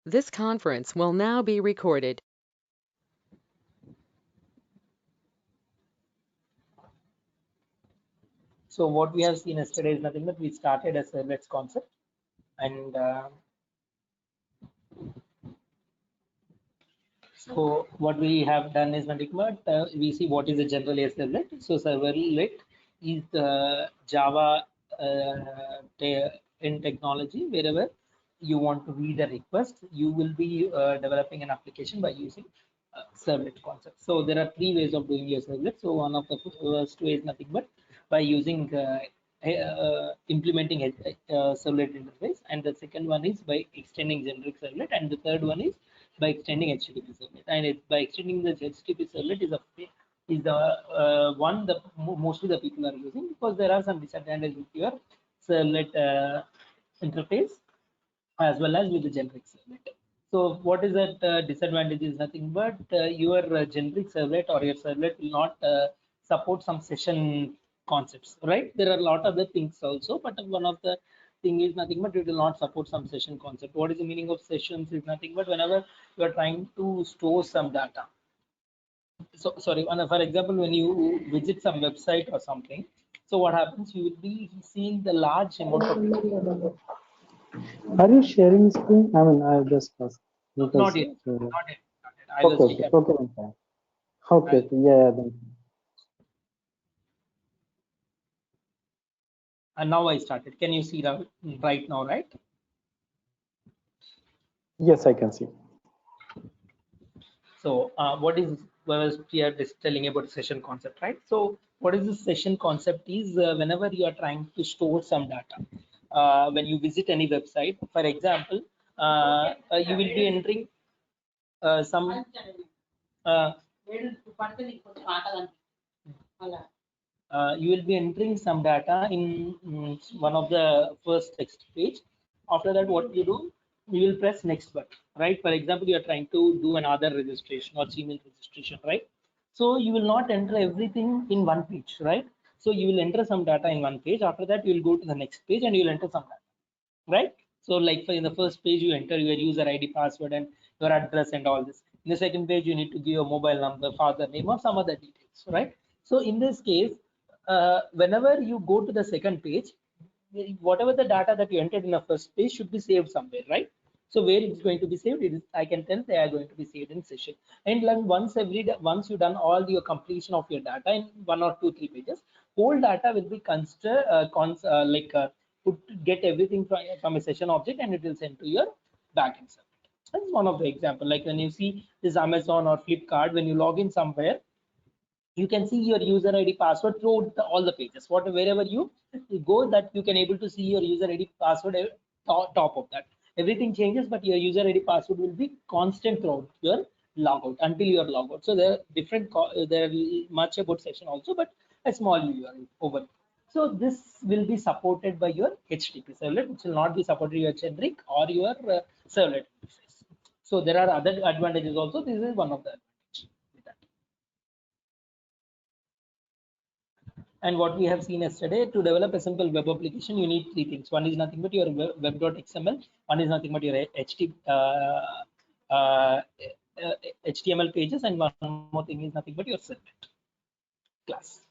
This conference will now be recorded. So what we have seen yesterday is nothing but we started a servlets concept, and so what we have done is nothing but we see what is a general a servlet. So servlet is the Java in technology. Wherever you want to read a request, you will be developing an application by using servlet concept. So there are three ways of doing your servlet. So one of the first way is nothing but by using implementing a servlet interface, and the second one is by extending generic servlet, and the third one is by extending HTTP servlet. And by extending the HTTP servlet is the one that mostly the people are using, because there are some disadvantages with your servlet interface as well as with the generic servlet. So what is that disadvantage is nothing but your generic servlet or your servlet will not support some session concepts, right? There are a lot of other things also, but one of the thing is nothing but it will not support some session concept. What is the meaning of sessions is nothing but whenever you are trying to store some data. So sorry, for example, when you visit some website or something, so what happens, you will be seeing the large amount of data. Are you sharing screen? I mean, I just asked because. Not yet, not yet, not yet. I will Okay, take okay, up. okay, then fine. Okay, okay, yeah, yeah, then. And now I started. Can you see that right now, right? Yes, I can see. So what is was we are just telling about session concept, right? So what is the session concept is whenever you are trying to store some data, when you visit any website, for example, you will be entering some you will be entering some data in one of the first text page. After that, what you do, you will press next button, right? For example, you are trying to do an Aadhaar registration or Gmail registration, right? So you will not enter everything in one page, right? So you will enter some data in one page. After that, you will go to the next page and you will enter some data, right? So like in the first page, you enter your user ID, password, and your address and all this. In the second page, you need to give your mobile number, father name, or some other details, right? So in this case, whenever you go to the second page, whatever the data that you entered in the first page should be saved somewhere, right? So where it's going to be saved, it is, I can tell they are going to be saved in session. And then once you've done all your completion of your data in one or two, 3 pages, whole data will be considered get everything from a session object, and it will send to your backend server. That's one of the example. Like when you see this Amazon or Flipkart, when you log in somewhere, you can see your user ID password throughout all the pages. Wherever you go, that you can able to see your user ID password top of that. Everything changes, but your user ID password will be constant throughout your logout until you are logout. So there are different. There are much about session also, but a small URL over. So this will be supported by your HTTP servlet, which will not be supported your generic or your servlet interface. So there are other advantages also. This is one of the advantages with that. And what we have seen yesterday, to develop a simple web application, you need three things. One is nothing but your web.xml. One is nothing but your HTML pages, and one more thing is nothing but your servlet class.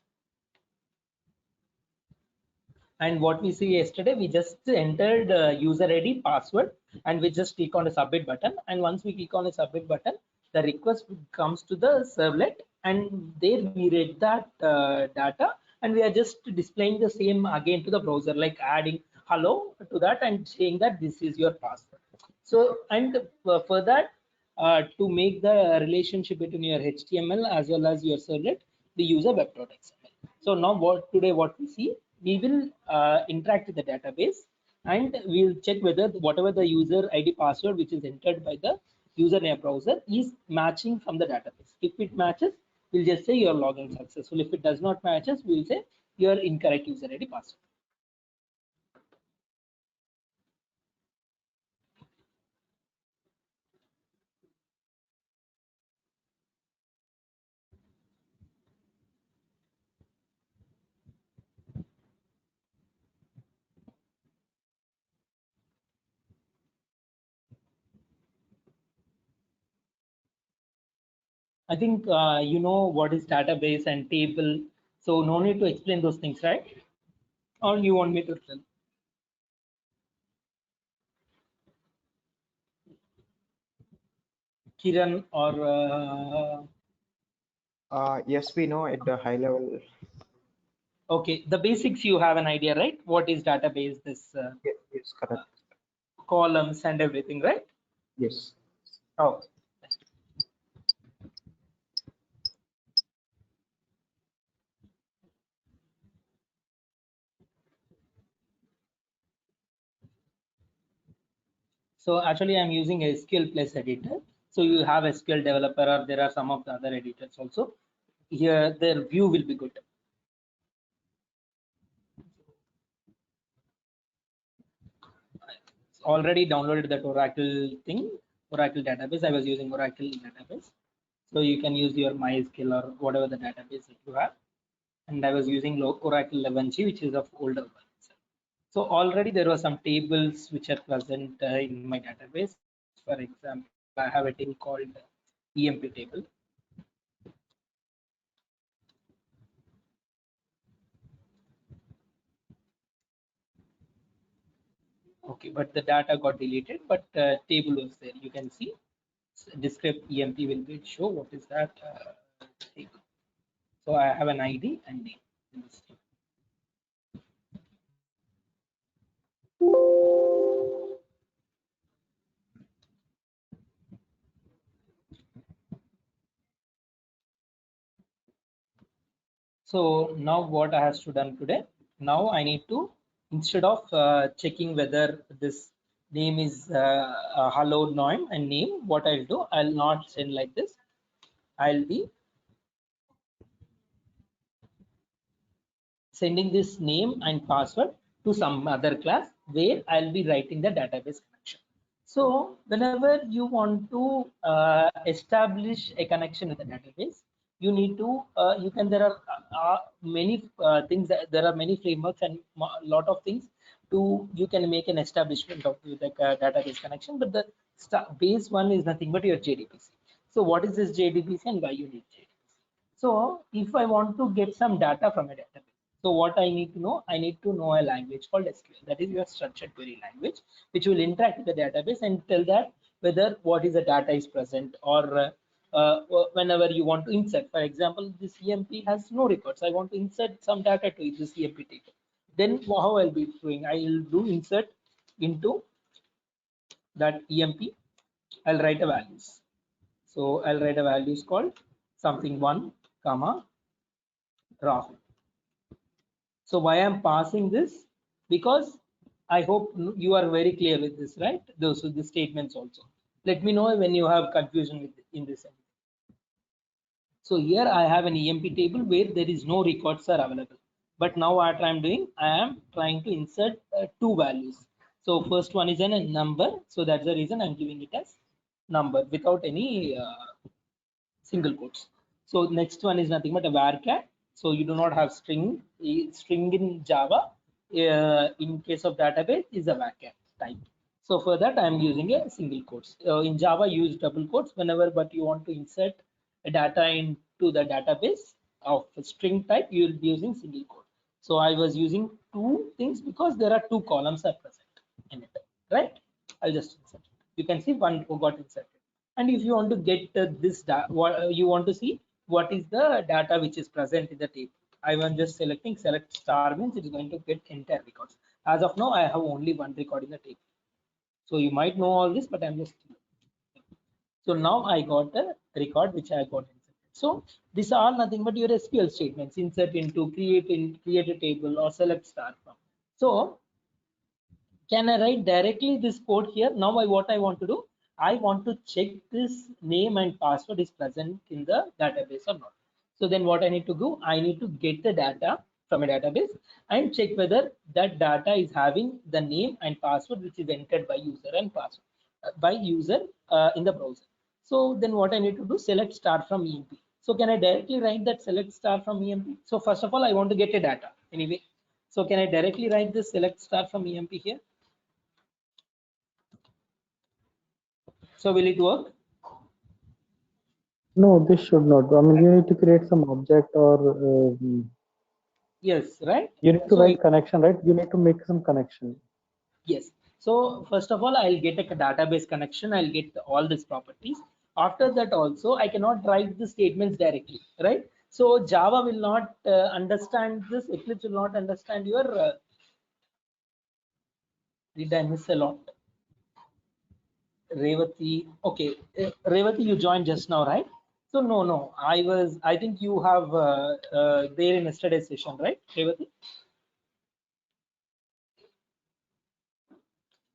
And what we see yesterday, we just entered user ID, password, and we just click on the submit button. And once we click on the submit button, the request comes to the servlet, and there we read that data, and we are just displaying the same again to the browser, like adding hello to that and saying that this is your password. So, and for that, to make the relationship between your HTML as well as your servlet, we use a web.xml. So now what we see, we will interact with the database, and we'll check whether whatever the user ID password which is entered by the user in a browser is matching from the database. If it matches, we'll just say your login successful. If it does not matches, we'll say your incorrect user ID password. I think you know what is database and table, so no need to explain those things, right? Or you want me to tell? Kiran or Yes, we know at the high level. okay, the basics you have an idea, right? What is database, this Yes, yes, correct. columns and everything, right? Yes. Oh, so actually I'm using SQL plus editor. So you have SQL developer or there are some of the other editors also. Here their view will be good. Already downloaded that Oracle thing, Oracle database. I was using Oracle database. So you can use your MySQL or whatever the database that you have. And I was using Oracle 11G, which is of older one. So already there were some tables which are present in my database. For example, I have a table called EMP table. Okay, but the data got deleted, but table was there. You can see descript EMP will be show what is that table. So I have an ID and name in this table. So now what I have to done today, now I need to, instead of checking whether this name is a hello name and name, what I'll do, I'll not send like this. I'll be sending this name and password to some other class where I'll be writing the database connection. So whenever you want to establish a connection with the database, you need to there are many things that, there are many frameworks and a lot of things to you can make an establishment of the database connection, but the base one is nothing but your JDBC. So what is this JDBC and why you need JDBC? So if I want to get some data from a database, so what I need to know, I need to know a language called SQL. That is your structured query language, which will interact with the database and tell that whether what is the data is present or whenever you want to insert. For example, this EMP has no records. I want to insert some data to this EMP table. Then how I'll be doing? I will do insert into that EMP. I'll write a values. So I'll write a values called something 1, comma, Rahul. So why I'm passing this? Because I hope you are very clear with this, right? Those are the statements also. Let me know when you have confusion with in this. So here I have an EMP table where there is no records are available. But now what I'm doing, I am trying to insert two values. So first one is a number. So that's the reason I'm giving it as number without any single quotes. So next one is nothing but a varchar. So you do not have string. String in Java, in case of database, is a varchar type. So for that, I'm using a single quotes. In Java, use double quotes whenever, but you want to insert a data into the database of string type, you will be using single quote. So I was using two things because there are two columns are present in it, right? I'll just insert it. You can see one got inserted. And if you want to get this what you want to see what is the data which is present in the table, I am just selecting select star means it is going to get entire records. As of now, I have only one record in the table. So you might know all this, but I'm just. So now I got a record which I got inserted. So these are nothing but your SQL statements: insert into, create a table, or select star from. So can I write directly this code here? Now what I want to do, I want to check this name and password is present in the database or not. So then what I need to do, I need to get the data from a database and check whether that data is having the name and password which is entered by user and password by user in the browser. So then what I need to do, select star from EMP. So can I directly write that select star from EMP? So first of all, I want to get a data anyway. So can I directly write this select star from EMP here? So will it work? No, this should not. I mean, you need to create some object or Yes, right? you need to So write connection, right? You need to make some connection. yes. So first of all, I'll get a database connection. I'll get all these properties. After that also, I cannot write the statements directly, right? So Java will not understand this. Eclipse will not understand your. Did I miss a lot? Revati. Okay, Revati, you joined just now, right? So no. I think you have there in yesterday's session, right, Revati?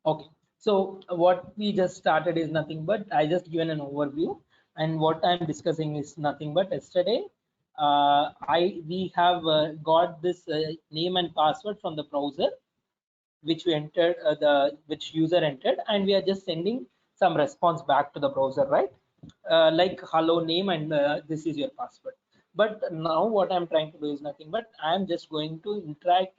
Okay, so what we just started is nothing but I just given an overview, and what I'm discussing is nothing but yesterday. We have got this name and password from the browser, which we entered the which user entered, and we are just sending some response back to the browser, right? Like hello name and this is your password. But now what I'm trying to do is nothing but I'm just going to interact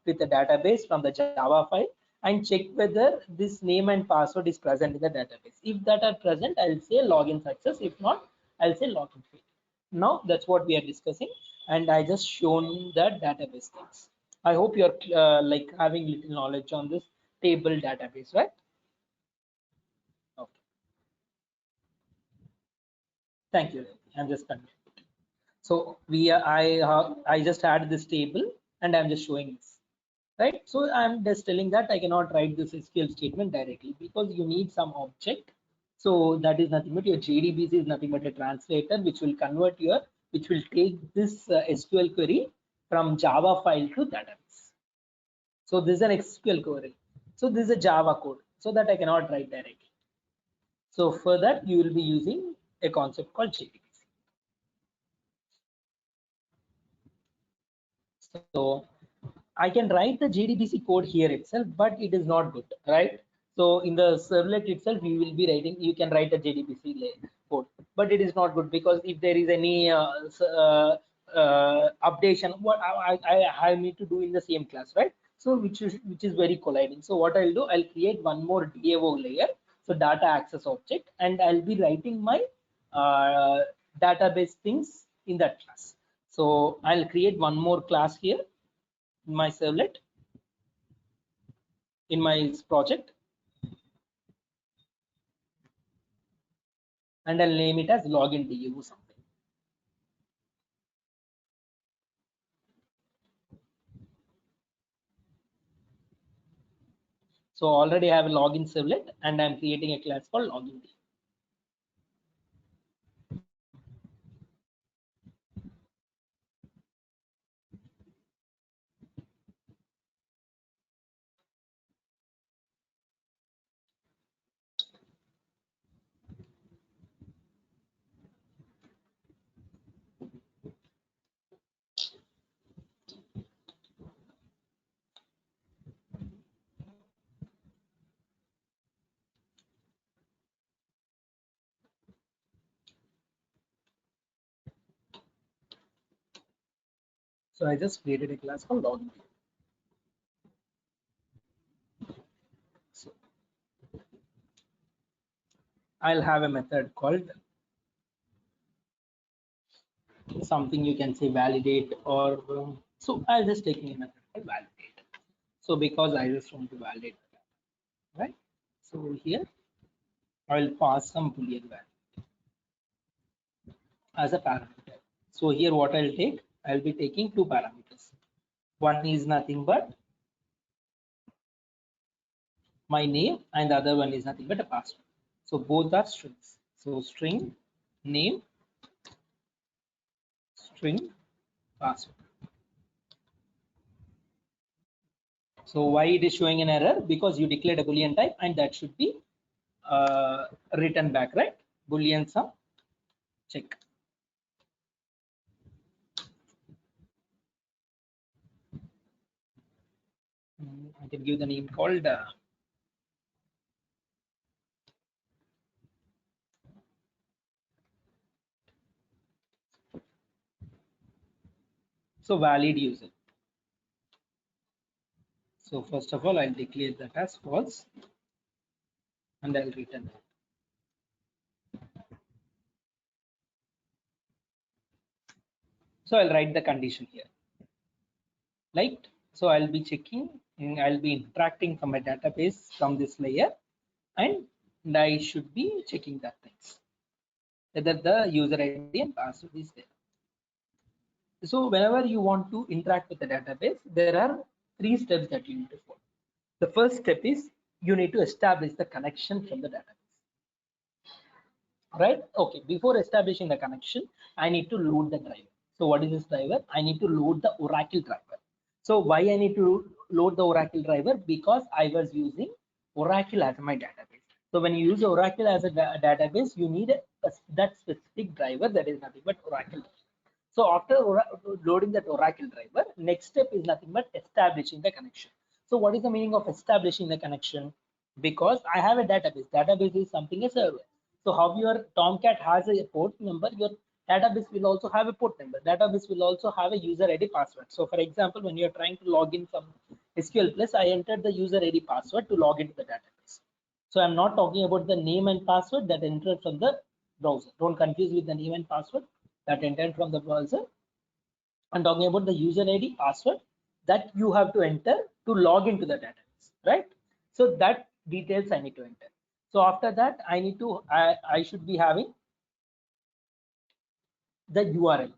with the database from the Java file and check whether this name and password is present in the database. If that are present, I'll say login success. If not, I'll say login failed. Now that's what we are discussing, and I just shown that database things. I hope you're like having little knowledge on this table database, right? Okay, thank you. I'm just continuing. So I just add this table and I'm just showing this, right? So I'm just telling that I cannot write this SQL statement directly because you need some object. So that is nothing but your JDBC is nothing but a translator which will convert your, which will take this SQL query from Java file to database. So this is an SQL query. So this is a Java code. So that I cannot write directly. So for that you will be using a concept called JDBC. So I can write the JDBC code here itself, but it is not good, right? So in the servlet itself, you will be writing, you can write a JDBC code, but it is not good because if there is any updation, what I need to do in the same class, right? So which is very colliding. So what I'll do, I'll create one more DAO layer, so data access object, and I'll be writing my uh, database things in that class. So I'll create one more class here in my servlet in my project, and I'll name it as login DU something. So already I have a login servlet and I'm creating a class called login DU. So I just created a class called login DU. So I'll have a method called something you can say validate or so I'll just take a method called validate. So because I just want to validate, right? So here I'll pass some boolean value as a parameter. So here what I'll take, I'll be taking two parameters. One is nothing but my name and the other one is nothing but a password. So both are strings. So string name, string password. So why it is showing an error? Because you declared a boolean type and that should be written back, right? Boolean sum check. I can give the name called so valid user. So first of all, I'll declare that as false and I'll return that. So I'll write the condition here, right? So I'll be checking, I'll be interacting from a database from this layer, and I should be checking that things, whether the user ID and password is there. So whenever you want to interact with the database, there are 3 steps that you need to follow. The first step is you need to establish the connection from the database. Right? Okay, before establishing the connection, I need to load the driver. So what is this driver? I need to load the Oracle driver. So why I need to load the Oracle driver? Because I was using Oracle as my database. So when you use Oracle as a database, you need that specific driver that is nothing but Oracle. So after loading that Oracle driver, next step is nothing but establishing the connection. So what is the meaning of establishing the connection? Because I have a database. Database is something a server. So how your Tomcat has a port number, your database will also have a port number. Database will also have a user ID password. So for example, when you're trying to log in from SQL Plus, I entered the user ID password to log into the database. So I'm not talking about the name and password that entered from the browser. Don't confuse with the name and password that entered from the browser. I'm talking about the user ID password that you have to enter to log into the database, right? So that details I need to enter. So after that, I need to, I should be having the URL.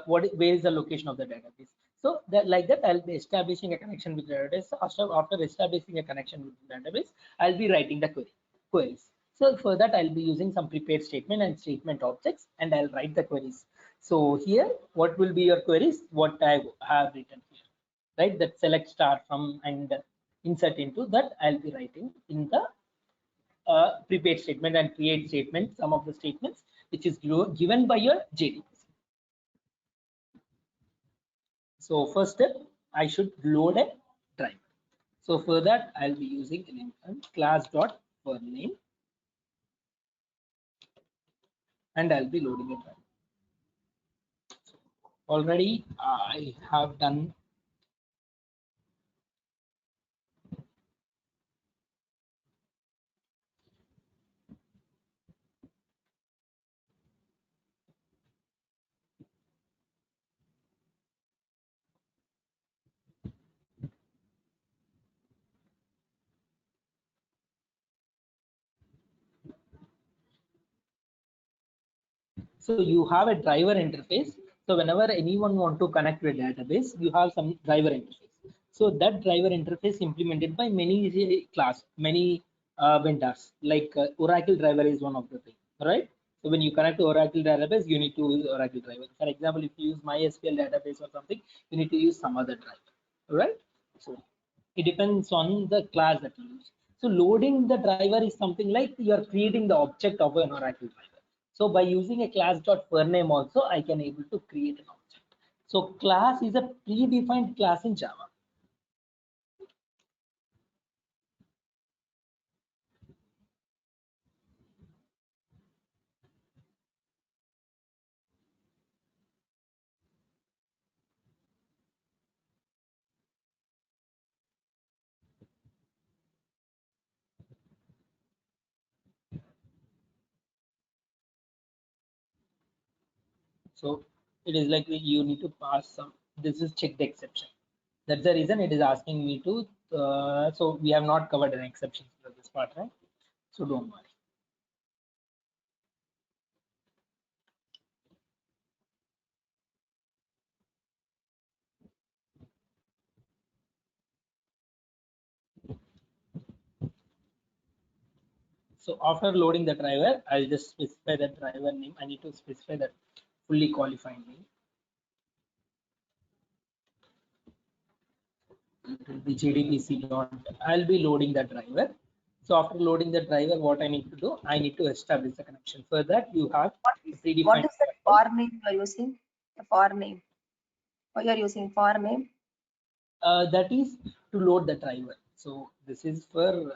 Where is the location of the database? So that like that, I'll be establishing a connection with the database. After establishing a connection with the database, I'll be writing the queries. So for that, I'll be using some prepared statement and statement objects, and I'll write the queries. So here, what will be your queries? What I have written here, right? That select star from and insert into that, I'll be writing in the prepared statement and create statement, some of the statements which is given by your JDBC. So first step, I should load a driver. So for that, I'll be using class.furname, and I'll be loading a driver. Already, I have done. So you have a driver interface. So whenever anyone want to connect to a database, you have some driver interface. So that driver interface implemented by many many vendors, like Oracle driver is one of the things, right? So when you connect to Oracle database, you need to use Oracle driver. For example, if you use MySQL database or something, you need to use some other driver, right? So it depends on the class that you use. So loading the driver is something like you're creating the object of an Oracle driver. So by using a class.furname also, I can able to create an object. So class is a predefined class in Java. So it is like you need to pass some, this is checked exception. That's the reason it is asking me to, so we have not covered an exception for this part, right? So don't worry. So after loading the driver, I'll just specify the driver name. I need to specify that fully qualified name. It will be JDBC dot. I'll be loading the driver. So after loading the driver, what I need to do, I need to establish the connection. For that, you have predefined. What is the for name you are using? The for name. What you are using for name? That is to load the driver. So this is for.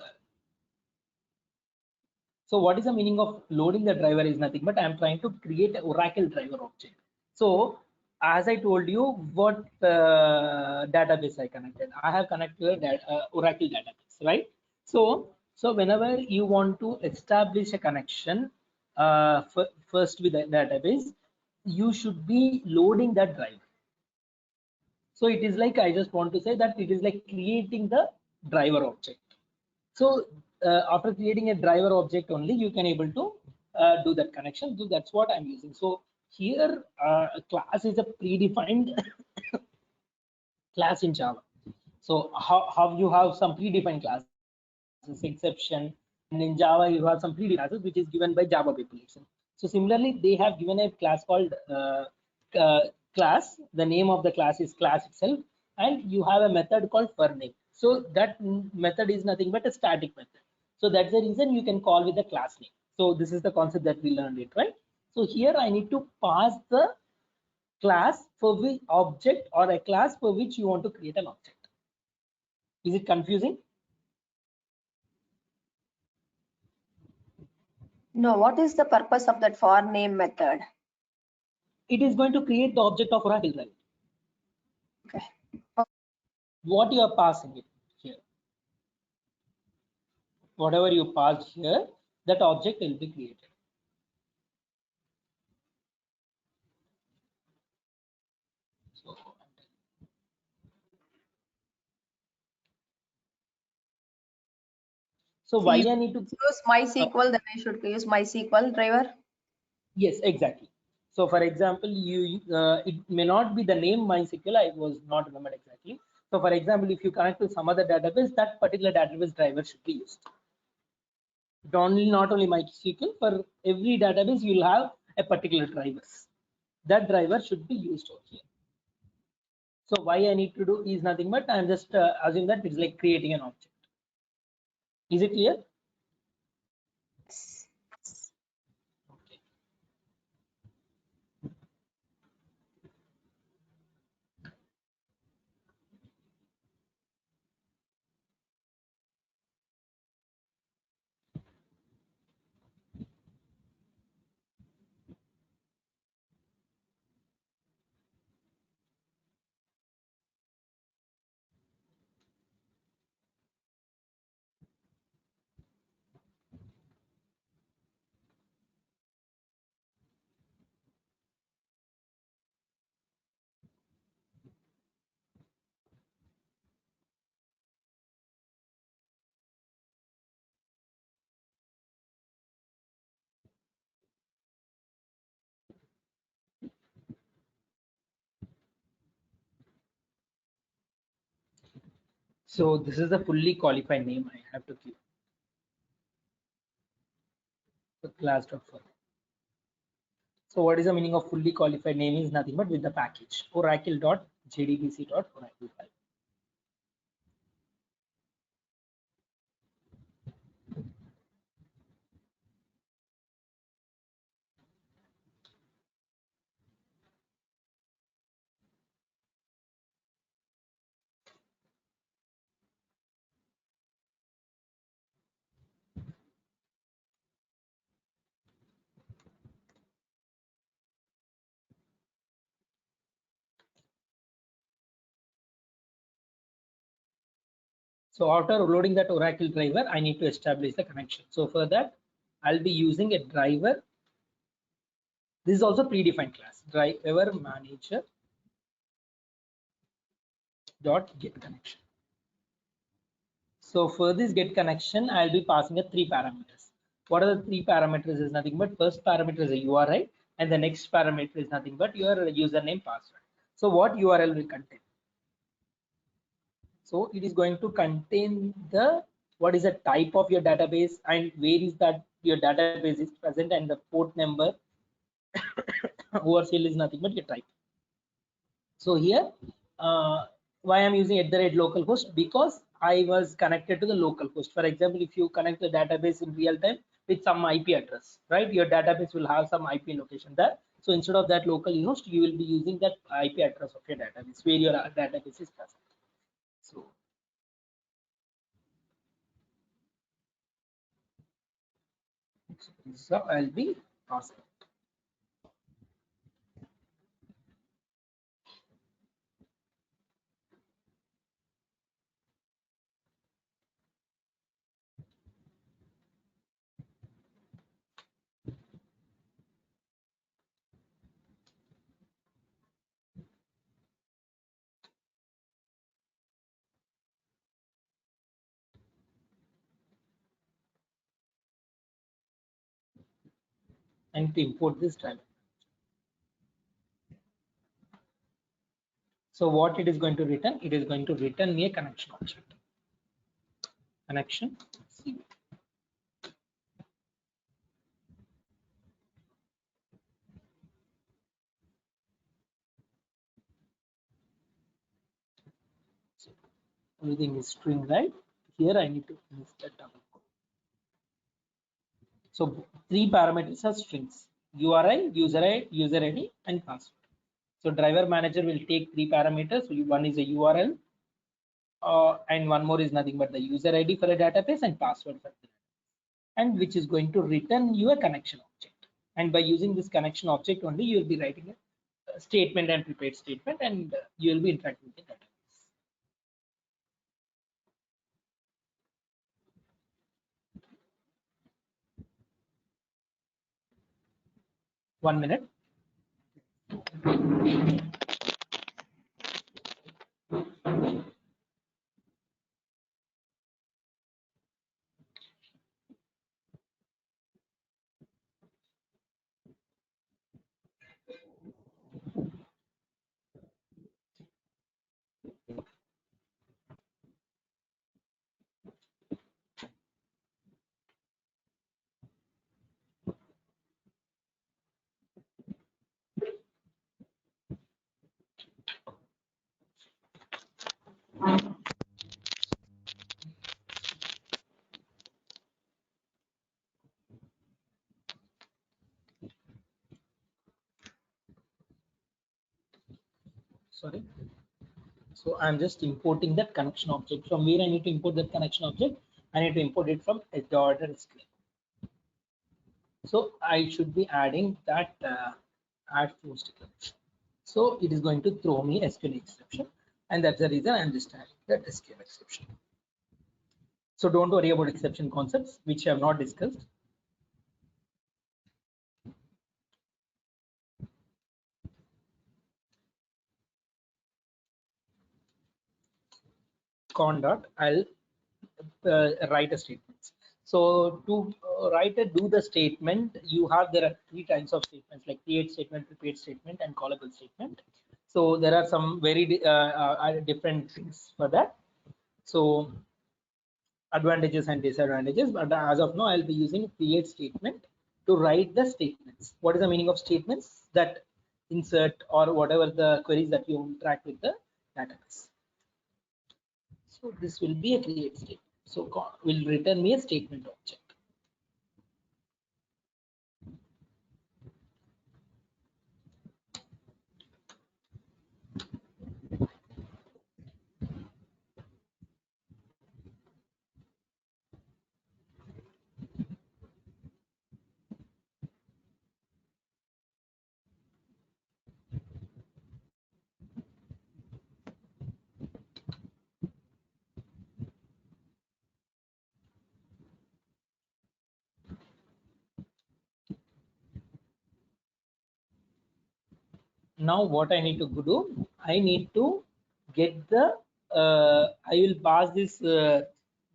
So what is the meaning of loading the driver is nothing but I'm trying to create an Oracle driver object. So as I told you, what database I connected. I have connected Oracle database, right? So whenever you want to establish a connection first with the database, you should be loading that driver. So it is like, I just want to say that it is like creating the driver object. So after creating a driver object only, you can able to do that connection. So that's what I'm using. So here a class is a predefined class in Java. So how you have some predefined classes, exception, and in Java you have some predefined classes which is given by Java people itself. So similarly, they have given a class called class. The name of the class is class itself, and you have a method called furname. So that method is nothing but a static method. So that's the reason you can call with the class name. So this is the concept that we learned it, right? So here I need to pass the class for which object or a class for which you want to create an object. Is it confusing? No, what is the purpose of that for name method? It is going to create the object of Oracle, right? Okay. What you are passing it here, whatever you passed here, that object will be created. So why I need to use MySQL, then I should use MySQL driver. yes, exactly. So for example, you it may not be the name MySQL. I was not remembered exactly. So for example, if you connect to some other database, that particular database driver should be used. Not only MySQL, for every database you'll have a particular drivers. That driver should be used over here. So why I need to do is nothing but I'm just assuming that it's like creating an object. Is it clear? Okay. So this is the fully qualified name I have to give. So class.for. So what is the meaning of fully qualified name is nothing but with the package oracle.jdbc.oracle file. So after loading that Oracle driver, I need to establish the connection. So for that, I'll be using a driver. This is also predefined class, driver manager dot get connection. So for this get connection, I'll be passing a 3 parameters. What are the 3 parameters is nothing but first parameter is a URI and the next parameter is nothing but your username password. So what URL will contain? So it is going to contain the what is the type of your database and where is that your database is present and the port number overshield is nothing but your type. So here why I'm using @localhost because I was connected to the local host. For example, if you connect the database in real time with some IP address, right? Your database will have some IP location there. So instead of that local host, you will be using that IP address of your database where your database is present. So I'll be passing. and to import this driver. So what it is going to return? It is going to return me a connection object. Connection. So everything is string, right? Here I need to move that down. So 3 parameters are strings: URI, user ID, and password. So driver manager will take 3 parameters. So one is a URL, and one more is nothing but the user ID for a database and password for the database, and which is going to return you a connection object. And by using this connection object only, you will be writing a statement and prepared statement, and you will be interacting with the database. 1 minute. Sorry. So I'm just importing that connection object. From where I need to import that connection object? I need to import it from SQL. So I should be adding that add post connection. So it is going to throw me SQL exception, and that's the reason I'm just adding that SQL exception. So don't worry about exception concepts, which I have not discussed. Con dot, I'll write a statement. So to do the statement, there are 3 types of statements, like create statement, prepared statement, and callable statement. So there are some very different things for that. So advantages and disadvantages, but as of now I'll be using create statement to write the statements. What is the meaning of statements? That insert or whatever the queries that you interact with the database. So this will be a create statement. So will return me a statement object. Now what I need to do, I need to get the I will pass this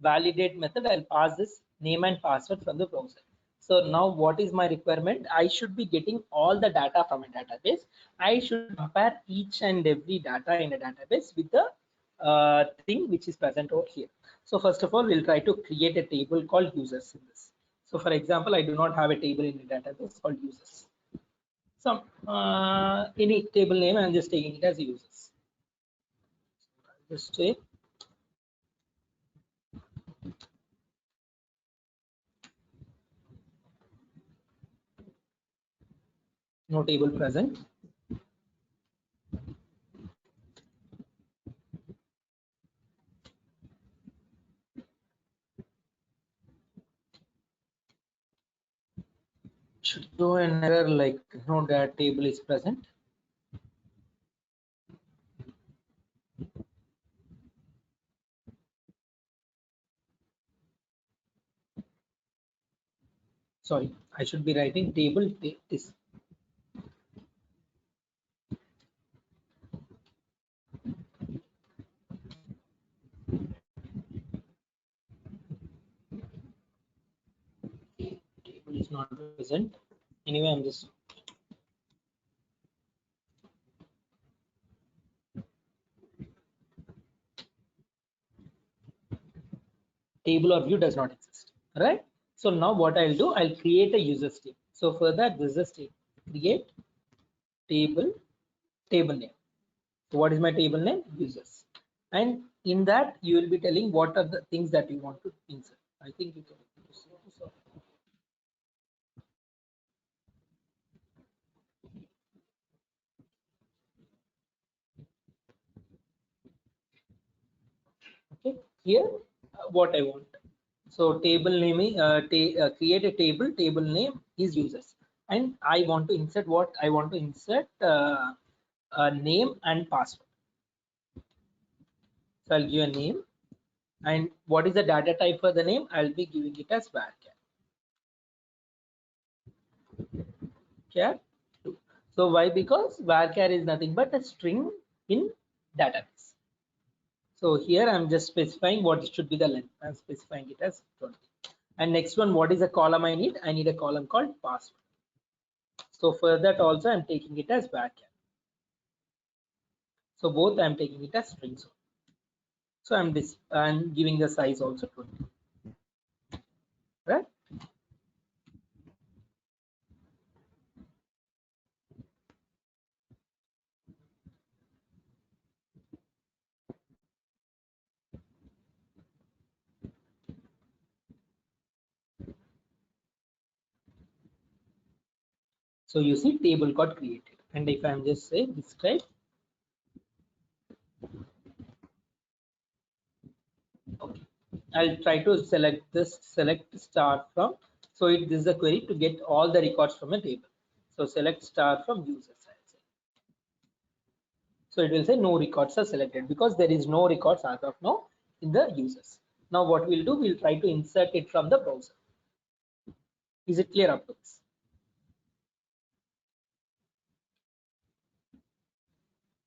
validate method. I'll pass this name and password from the browser. So now what is my requirement? I should be getting all the data from a database. I should compare each and every data in a database with the thing which is present over here. So first of all, we'll try to create a table called users in this. So for example, I do not have a table in a database called users. Some any table name, I'm just taking it as users. Just say no table present. Should throw an error like no that table is present. Sorry, I should be writing table this. Table is not present. Anyway, I'm just table or view does not exist, right? So now what I'll do, I'll create a user state. So for that, this is a state, create table name. So what is my table name? Users. And in that, you will be telling what are the things that you want to insert. I think you can use this. Okay, here what I want. So table name, create a table name is users, and I want to insert what I want to insert a name and password. So I'll give a name, and what is the data type for the name? I'll be giving it as varchar. Char 2. So why? Because varchar is nothing but a string in database. So here I'm just specifying what should be the length. I'm specifying it as 20. And next one, what is a column I need? I need a column called password. So for that also I'm taking it as varchar. So both I'm taking it as strings. So I'm giving the size also 20. Right? So you see table got created. And if I'm just say describe, okay, I'll try to select star from. So this is a query to get all the records from a table. So select star from users. So it will say no records are selected because there is no records as of now in the users. Now what we'll do, we'll try to insert it from the browser. Is it clear up to this?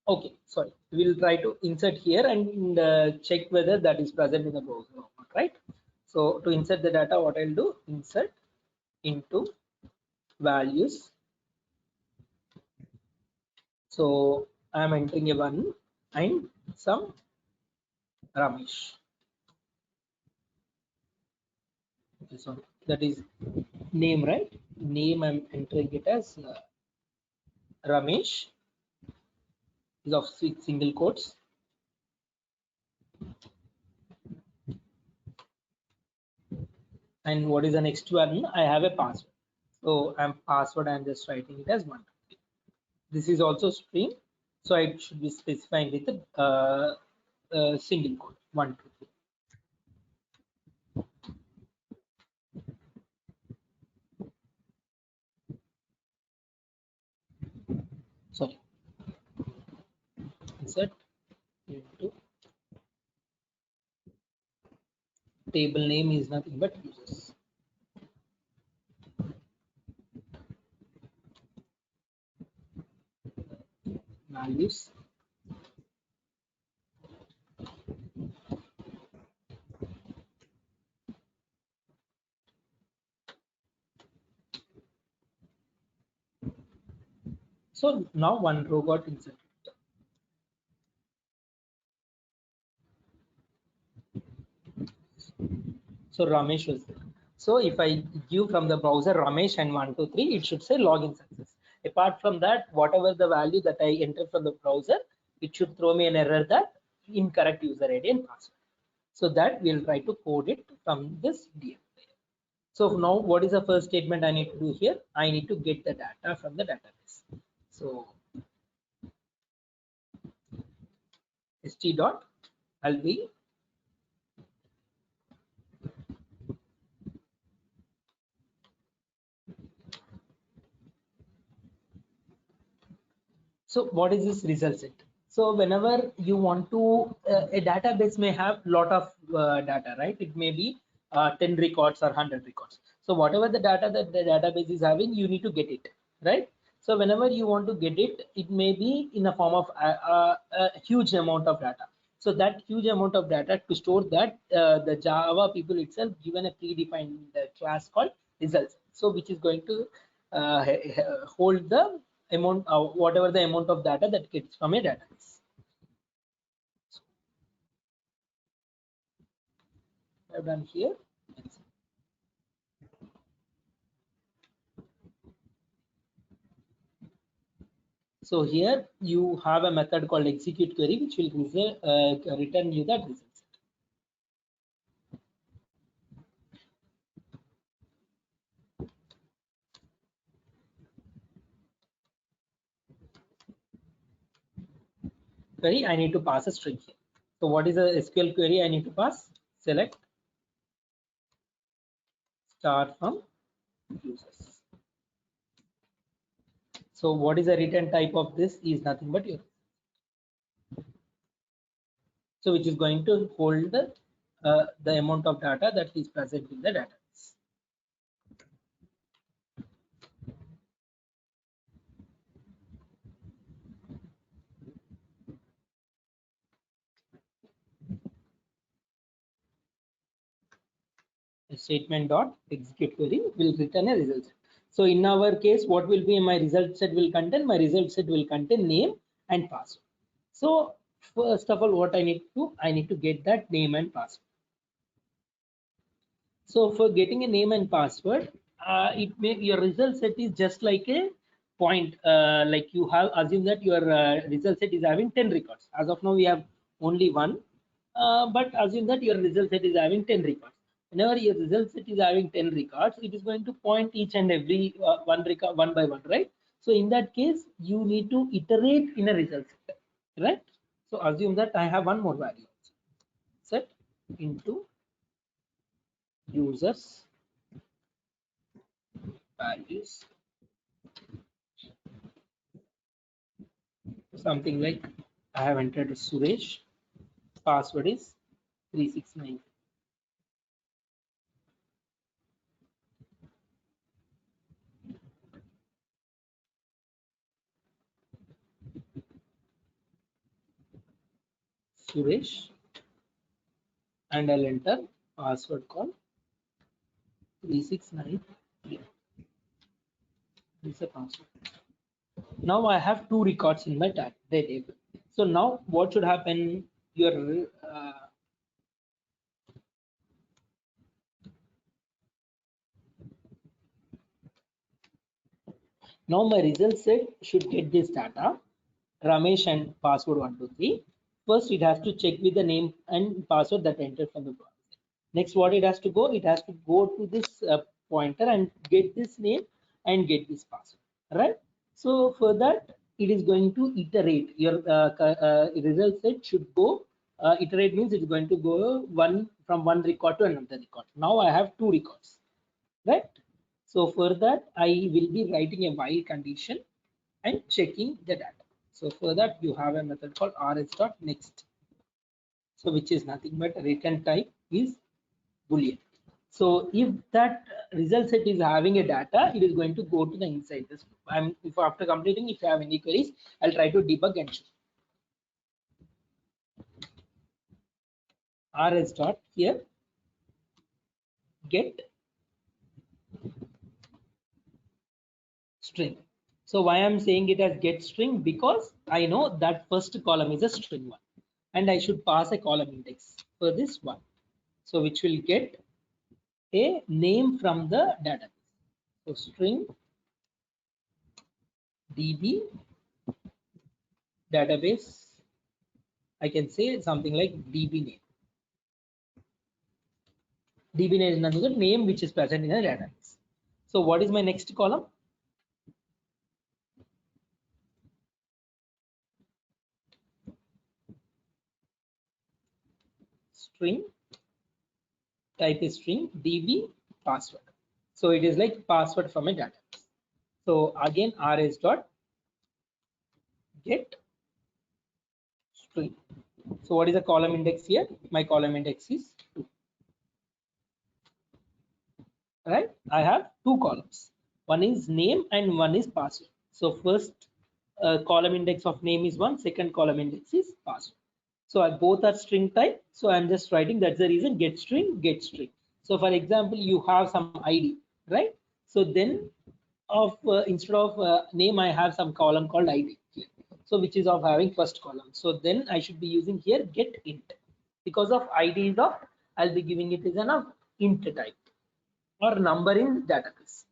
Okay, sorry. We'll try to insert here and check whether that is present in the browser or not, right? So to insert the data, what I'll do, insert into values. So I'm entering a one and some Ramesh. Okay, so that is name, right? Name I'm entering it as Ramesh is of single quotes. And what is the next one? I have a password. So I'm just writing it as 1, 2, 3. This is also string. So I should be specifying with a single quote 1, 2, 3. Sorry. Insert into table name is nothing but users. Values. So now one row got inserted. So Ramesh was there. So if I give from the browser Ramesh and 1, 2, 3, it should say login success. Apart from that, whatever the value that I enter from the browser, it should throw me an error that incorrect user ID and password. So that we'll try to code it from this DM. So now what is the first statement I need to do here? I need to get the data from the database. So st dot, I'll be so what is this result set? So whenever you want to, a database may have lot of data, right? It may be 10 records or 100 records. So whatever the data that the database is having, you need to get it, right? So whenever you want to get it, it may be in the form of a huge amount of data. So that huge amount of data, to store that, the Java people itself given a predefined class called results. So which is going to hold the amount, whatever the amount of data that gets from a database. I've done here. So here you have a method called execute query, which will return you that result. Query, I need to pass a string here. So what is a SQL query I need to pass? Select star from users. So what is the return type of this is nothing but your. So which is going to hold the amount of data that is present in the database. A statement dot execute query will return a result set. So in our case, what will be my result set will contain? My result set will contain name and password. So first of all, what I need to get that name and password. So for getting a name and password, your result set is just like a point. Like you have assumed that your result set is having 10 records. As of now, we have only one, but assume that your result set is having 10 records. Whenever your result set is having 10 records, it is going to point each and every one record one by one, right? So in that case, you need to iterate in a result set, right? So assume that I have one more value set into users values, something like I have entered Suresh, password is 369. Suresh, and I'll enter password called 369. This is a password. Now I have two records in my table. So now what should happen? Your now my result set should get this data, Ramesh and password 123. First, it has to check with the name and password that entered from the browser. Next, what it has to go? It has to go to this pointer and get this name and get this password, right? So for that, it is going to iterate. Your result set should go. Iterate means it's going to go from one record to another record. Now I have two records, right? So for that, I will be writing a while condition and checking the data. So for that, you have a method called rs.next. So which is nothing but return type is Boolean. So if that result set is having a data, it is going to go to the inside this. If after completing, if you have any queries, I'll try to debug and show. rs dot here get string. So why I'm saying it as get string, because I know that first column is a string one, and I should pass a column index for this one. So which will get a name from the database. So string db database, I can say something like db name. db name is another name which is present in the database. So what is my next column? String, type is string, db password. So it is like password from a database. So again rs dot get string. So what is the column index here? My column index is 2. Right? I have two columns. One is name and one is password. So first column index of name is 1, second column index is password. So both are string type. So I'm just writing, that's the reason get string, get string. So for example, you have some ID, right? So then of instead of name, I have some column called ID here. So which is of having first column. So then I should be using here get int. Because of ID is of, I'll be giving it as an int type or number in database.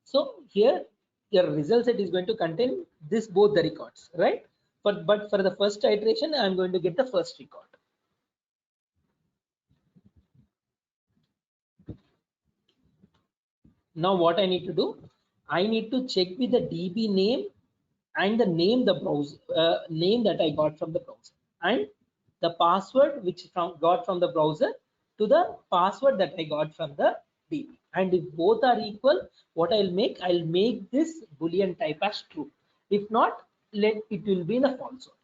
So here your result set is going to contain this both the records, right? But for the first iteration, I'm going to get the first record. Now what I need to do, I need to check with the DB name and the name the browser name that I got from the browser and the password which got from the browser to the password that I got from the DB. And if both are equal, what I'll make this boolean type as true. If not, it will be in the false one.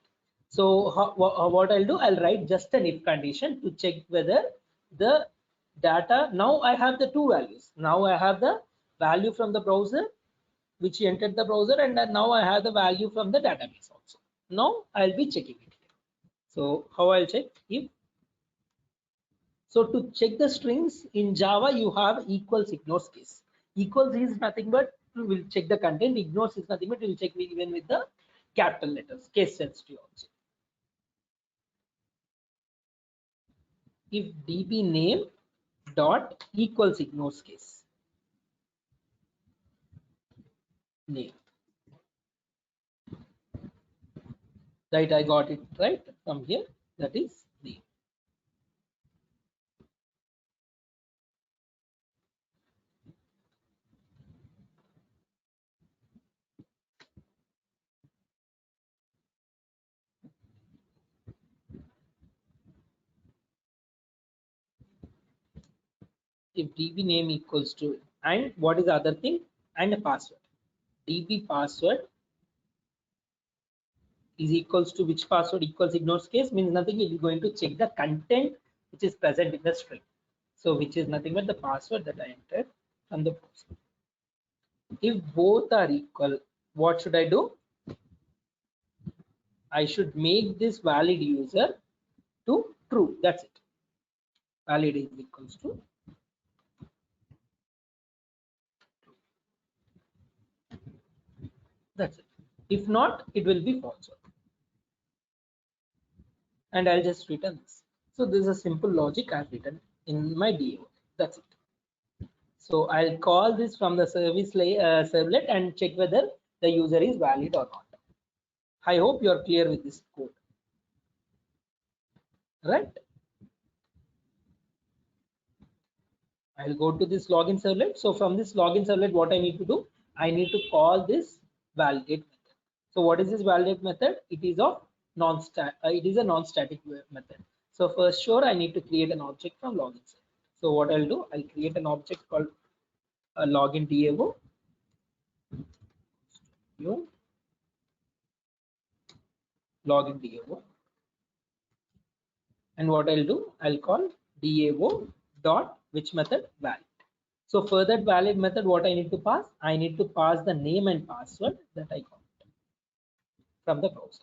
So what I'll do, I'll write just an if condition to check whether the data, now I have the two values. Now I have the value from the browser which he entered the browser, and now I have the value from the database also. Now I'll be checking it here. So how I'll check if, so to check the strings in Java, you have equals ignores case. Equals is nothing but will check the content, ignores is nothing but will check even with the capital letters, case sensitive also. If DB name dot equals ignores case name, right? I got it right from here. That is name. If DB name equals to, and what is the other thing, and a password. DB password is equals to which password equals ignores case means nothing. It is going to check the content which is present in the string. So which is nothing but the password that I entered from the browser. If both are equal, what should I do? I should make this valid user to true. That's it. Valid is equals to true. That's it. If not, it will be false. And I'll just return this. So this is a simple logic I've written in my DAO. That's it. So I'll call this from the service servlet and check whether the user is valid or not. I hope you're clear with this code, right? I'll go to this login servlet. So from this login servlet, what I need to do, I need to call this validate method. So what is this validate method? It is of it is a non-static method. So first, sure, I need to create an object from login servlet. So what I'll do, I'll create an object called a login DAO. Login DAO. And what I'll do, I'll call DAO dot which method valid. So for that valid method, what I need to pass? I need to pass the name and password that I got from the browser.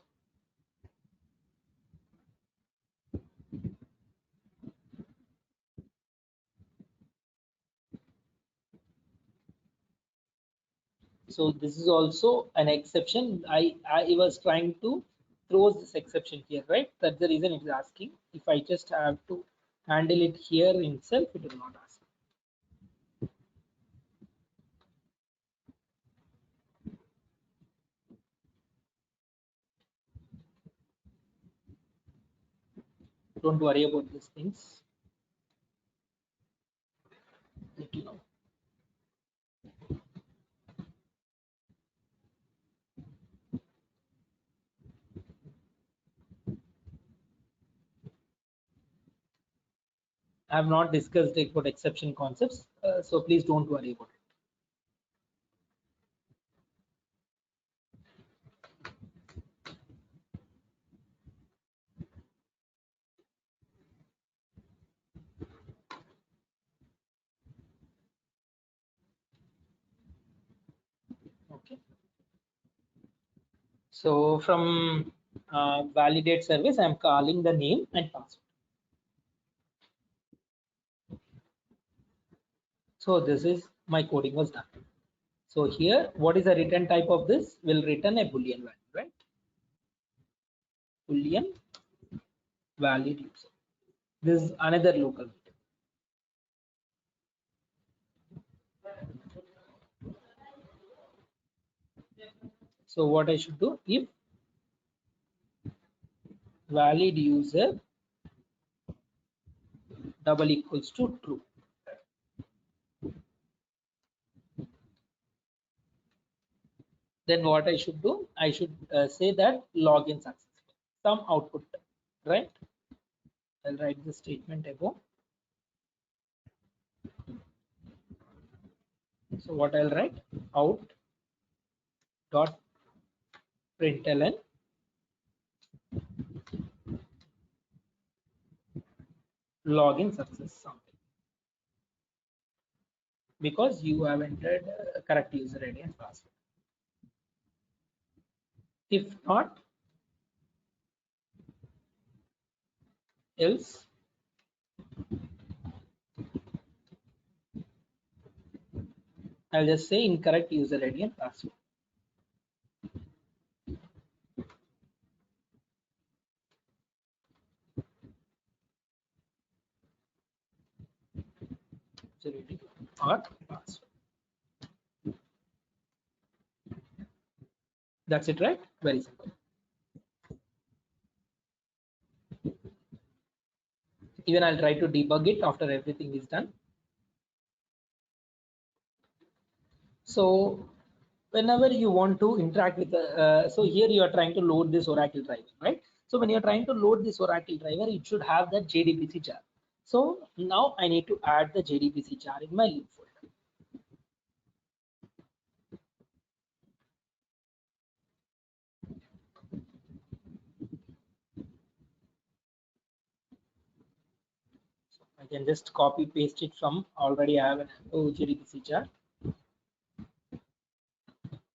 So this is also an exception. I was trying to throw this exception here, right? That's the reason it is asking. If I just have to handle it here itself, it will not ask. Don't worry about these things. Let you know. I have not discussed about exception concepts, so please don't worry about it. Okay. So from validate service, I'm calling the name and password. So this is my coding was done. So here, what is the return type of this? Will return a Boolean value, right? Boolean valid user. This is another local variable. So what I should do, if valid user double equals to true, then what I should do, I should say that login successful, some output, right? I'll write the statement above. So what I'll write, out dot println login success something, because you have entered correct user ID and password. If not, else I'll just say incorrect user ID and password. User ID or password. That's it, right? Very simple. Even I'll try to debug it after everything is done. So whenever you want to interact with so here you are trying to load this Oracle driver, right? So when you're trying to load this Oracle driver, it should have that JDBC jar. So now I need to add the JDBC jar in my loop folder. So I can just copy paste it from already I have an JDBC jar.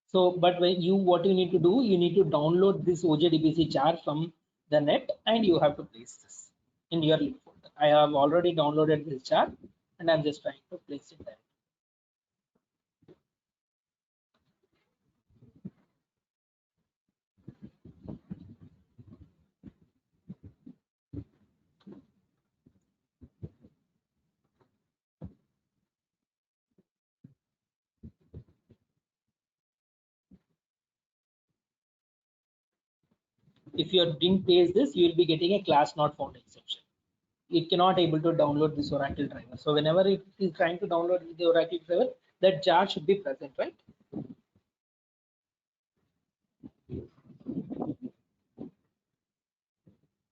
So, but when you, what you need to do, you need to download this OJDBC jar from the net and you have to place this in your link folder. I have already downloaded this jar and I'm just trying to place it there. If you didn't paste this, you will be getting a class not found exception. It cannot able to download this Oracle driver. So whenever it is trying to download the Oracle driver, that jar should be present, right?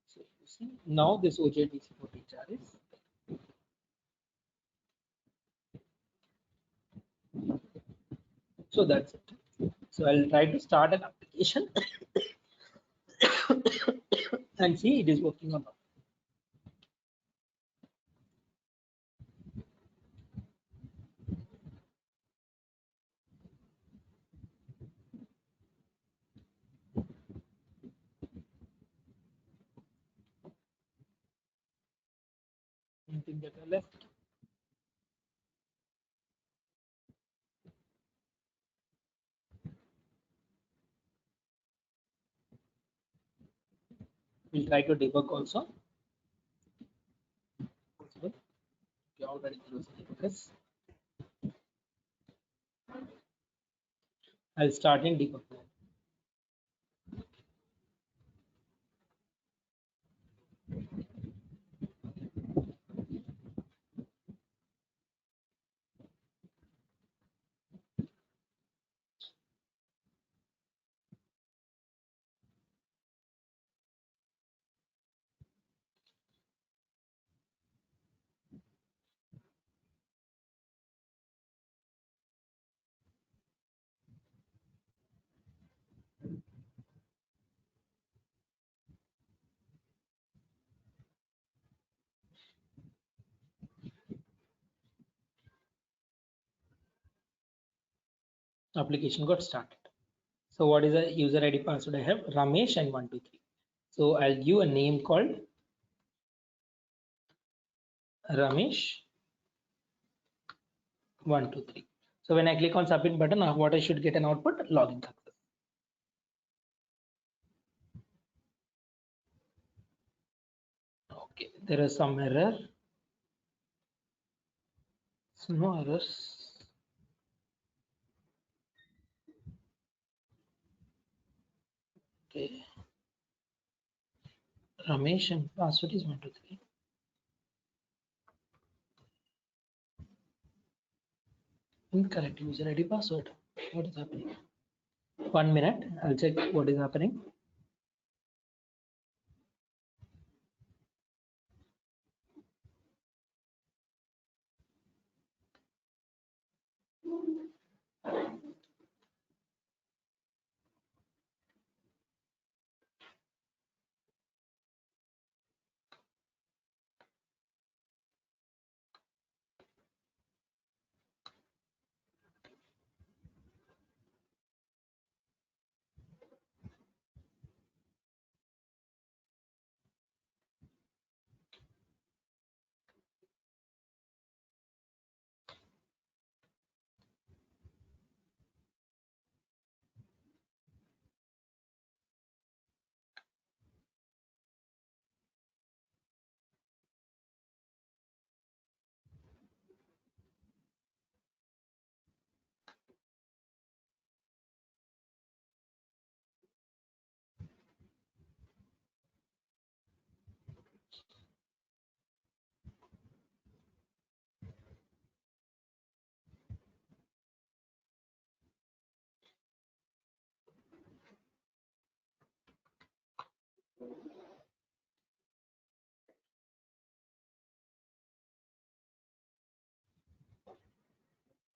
So you see now this OJDBC jar is. So that's it. So I'll try to start an application and see it is working or not. Anything that are left? We'll try to debug also. Possible. We already closing it. Yes. I'll start in debug. Application got started. So what is the user ID password? I have Ramesh and 123. So I'll give a name called Ramesh 123. So when I click on submit button, what I should get an output? Login success. Okay, there is some error. So no errors. Okay. Ramesh and password is 123. Incorrect user ID password. What is happening? 1 minute. I'll check what is happening.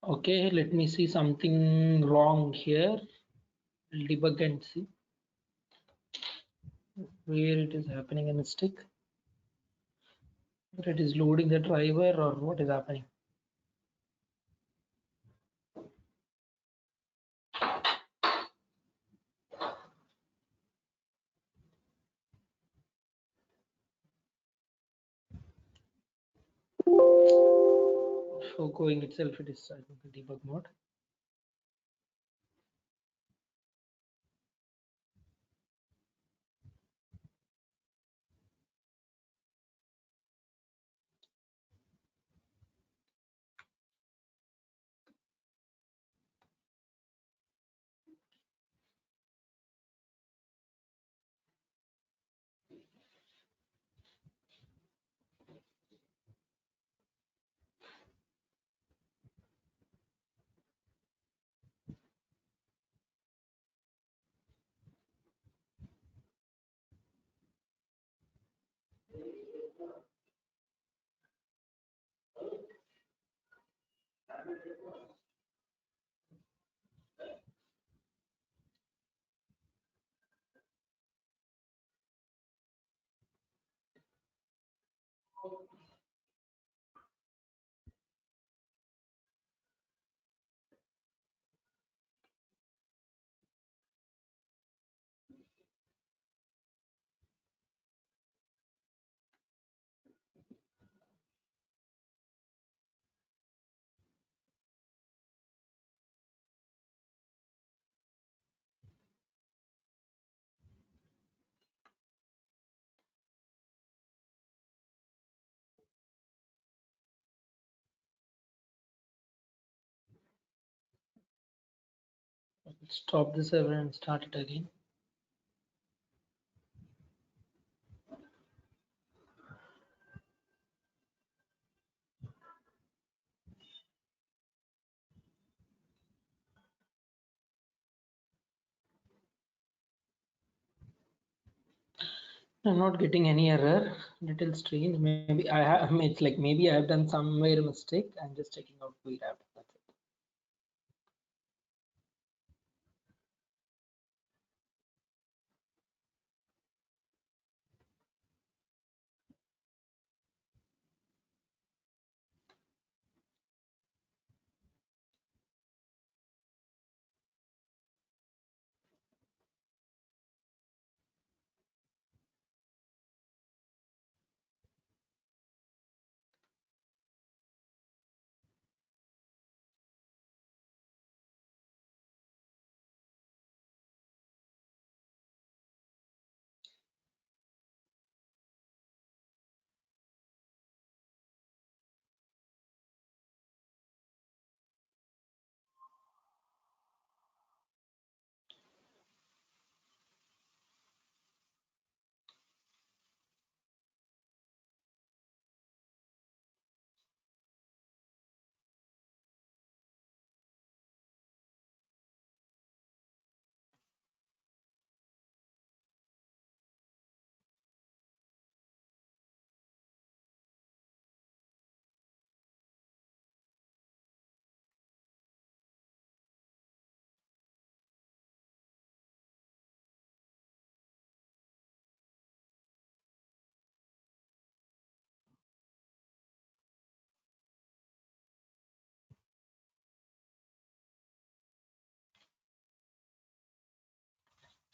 Okay, let me see something wrong here. I'll debug and see where it is happening a mistake. Whether it is loading the driver or what is happening. So going itself, it is I think the debug mode. Stop the server and start it again. I'm not getting any error. Little strange. Maybe I have. It's like maybe I have done somewhere mistake. I'm just checking out where I have done. That's it.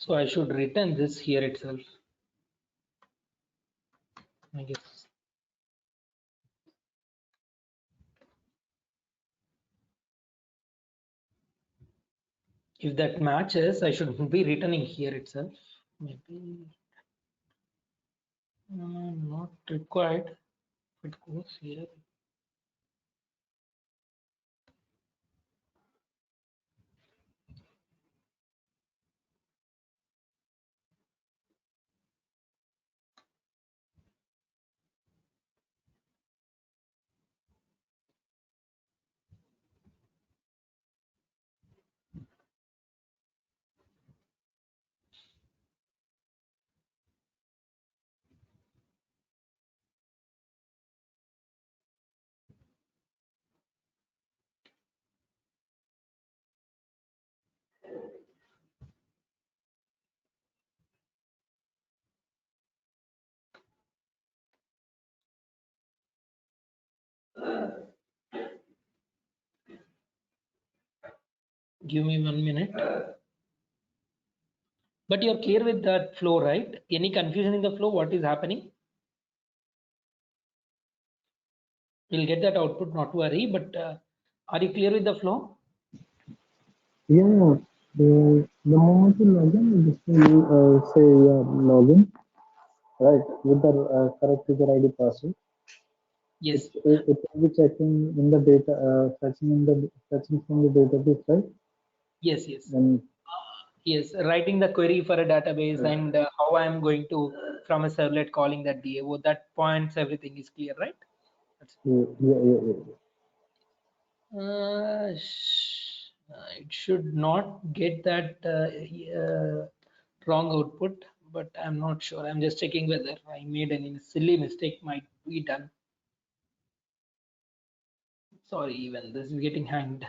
So I should return this here itself, I guess. If that matches, I should be returning here itself. Maybe not required. If it goes here. Give me 1 minute. But you're clear with that flow, right? Any confusion in the flow? What is happening? We'll get that output, not worry. But are you clear with the flow? Yeah, the moment you log in, this will say login, right, with the correct user ID password. Yes. It will be checking in the data, fetching from the database, right? Yes. Yes. And Yes. Writing the query for a database and how I'm going to from a servlet calling that DAO. That points everything is clear, right? That's yeah. it should not get that wrong output, but I'm not sure. I'm just checking whether I made any silly mistake might be done. Sorry, even this is getting hanged.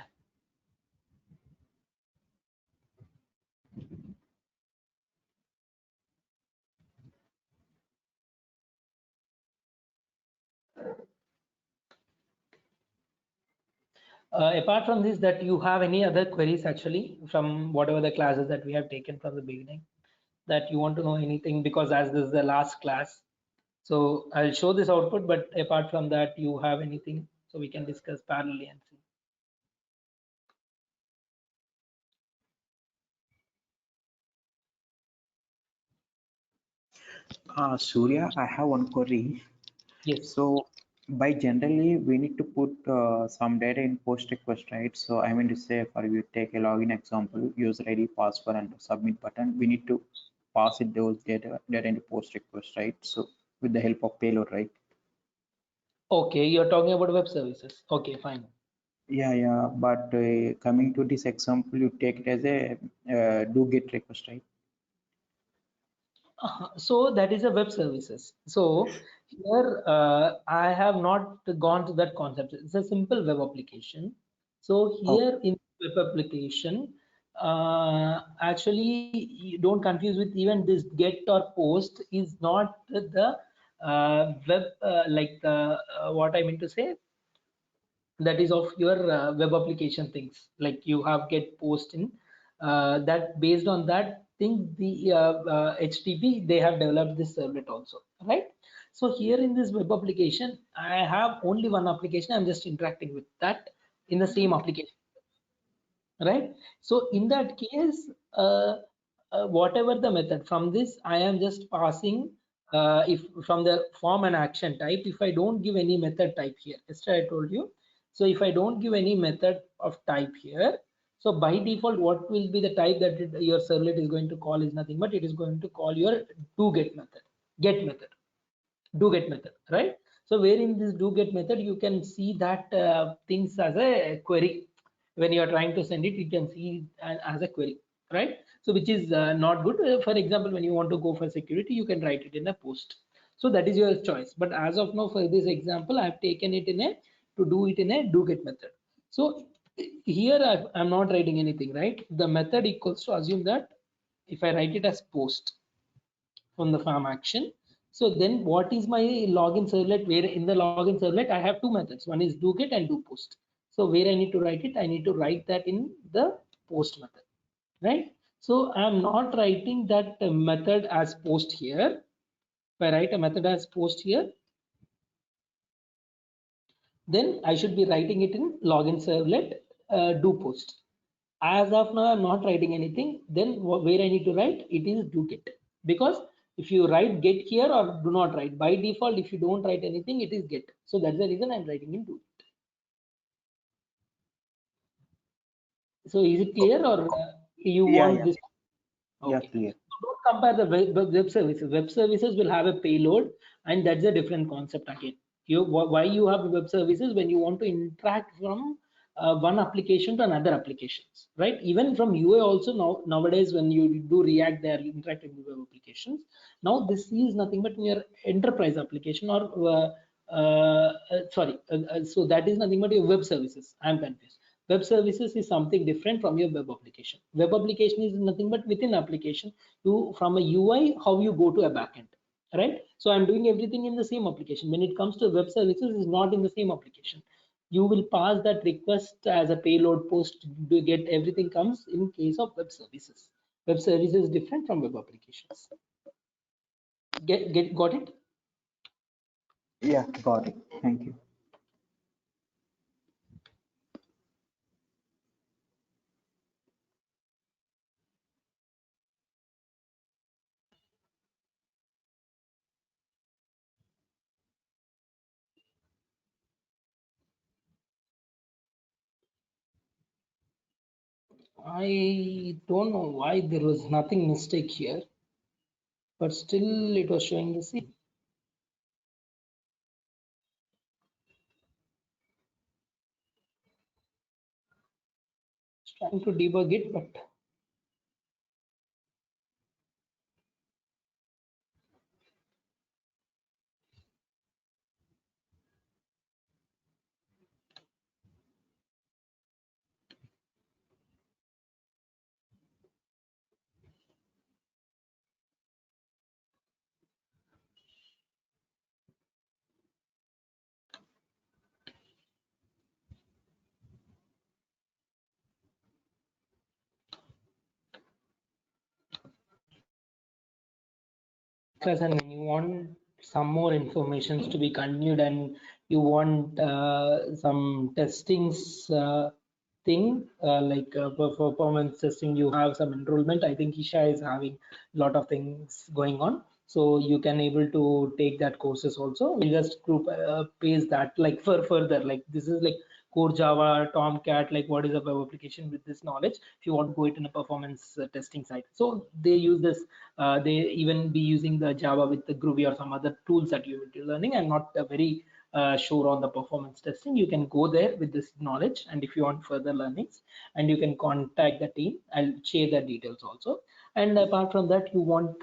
Apart from this, that you have any other queries actually from whatever the classes that we have taken from the beginning, that you want to know anything, because as this is the last class, so I'll show this output, but apart from that, you have anything, so we can discuss parallelly and see. Surya, I have one query. Yes. So by generally we need to put some data in post request, right? So I mean to say, for you take a login example, user ID, password, and submit button, we need to pass it those data into post request, right? So with the help of payload, right? Okay, you're talking about web services. Okay, fine. Yeah. But coming to this example, you take it as a do get request, right? So that is a web services. So here I have not gone to that concept. It's a simple web application. So Oh, here in web application, actually you don't confuse with even this get or post is not the web what I mean to say, that is of your web application things, like you have get post in that. Based on that thing, the HTTP, they have developed this servlet also, right? So here in this web application, I have only one application. I'm just interacting with that in the same application, right? So in that case, whatever the method from this, I am just passing if from the form and action type, if I don't give any method type here, yesterday I told you. So if I don't give any method of type here, so by default, what will be the type that your servlet is going to call is nothing but it is going to call your do get method, do get method, right? So where in this do get method, you can see that things as a query. When you are trying to send it, you can see as a query, right? So which is not good. For example, when you want to go for security, you can write it in a post. So that is your choice. But as of now, for this example, I have taken it in a to do it in a do get method. So here I'm not writing anything, right? The method equals to assume that if I write it as post from the farm action. So then what is my login servlet? Where in the login servlet, I have two methods. One is do get and do post. So where I need to write it, I need to write that in the post method, right? So I'm not writing that method as post here. If I write a method as post here, then I should be writing it in login servlet do post. As of now, I'm not writing anything. Then where I need to write it is do get, because if you write get here or do not write, by default, if you don't write anything, it is get. So that's the reason I'm writing in do. So is it clear, or you Yeah, want yeah, this? yeah, Okay. clear. Don't compare the web services. Web services will have a payload, and that's a different concept again. Why you have web services when you want to interact from one application to another applications, right? Even from UI also nowadays when you do React, they are interacting with web applications. Now this is nothing but your enterprise application or so that is nothing but your web services. I'm confused. Web services is something different from your web application. Web application is nothing but within application. You from a UI, how you go to a backend, right? So I'm doing everything in the same application. When it comes to web services, is not in the same application. You will pass that request as a payload post to get everything comes in case of web services. Web services is different from web applications. Got it? Yeah, got it. Thank you. I don't know why there was nothing mistake here, but still it was showing the same. Trying to debug it, but because and when you want some more informations to be continued and you want some testings thing like performance testing, you have some enrollment. I think Isha is having a lot of things going on, so you can able to take that courses also. We just group paste that like for further, like this is like core Java, Tomcat, like what is a web application with this knowledge. If you want to go it in a performance testing side, so they use this. They even be using the Java with the Groovy or some other tools that you will be learning. I'm not very sure on the performance testing. You can go there with this knowledge, and if you want further learnings, and you can contact the team. I'll share the details also. And apart from that, you want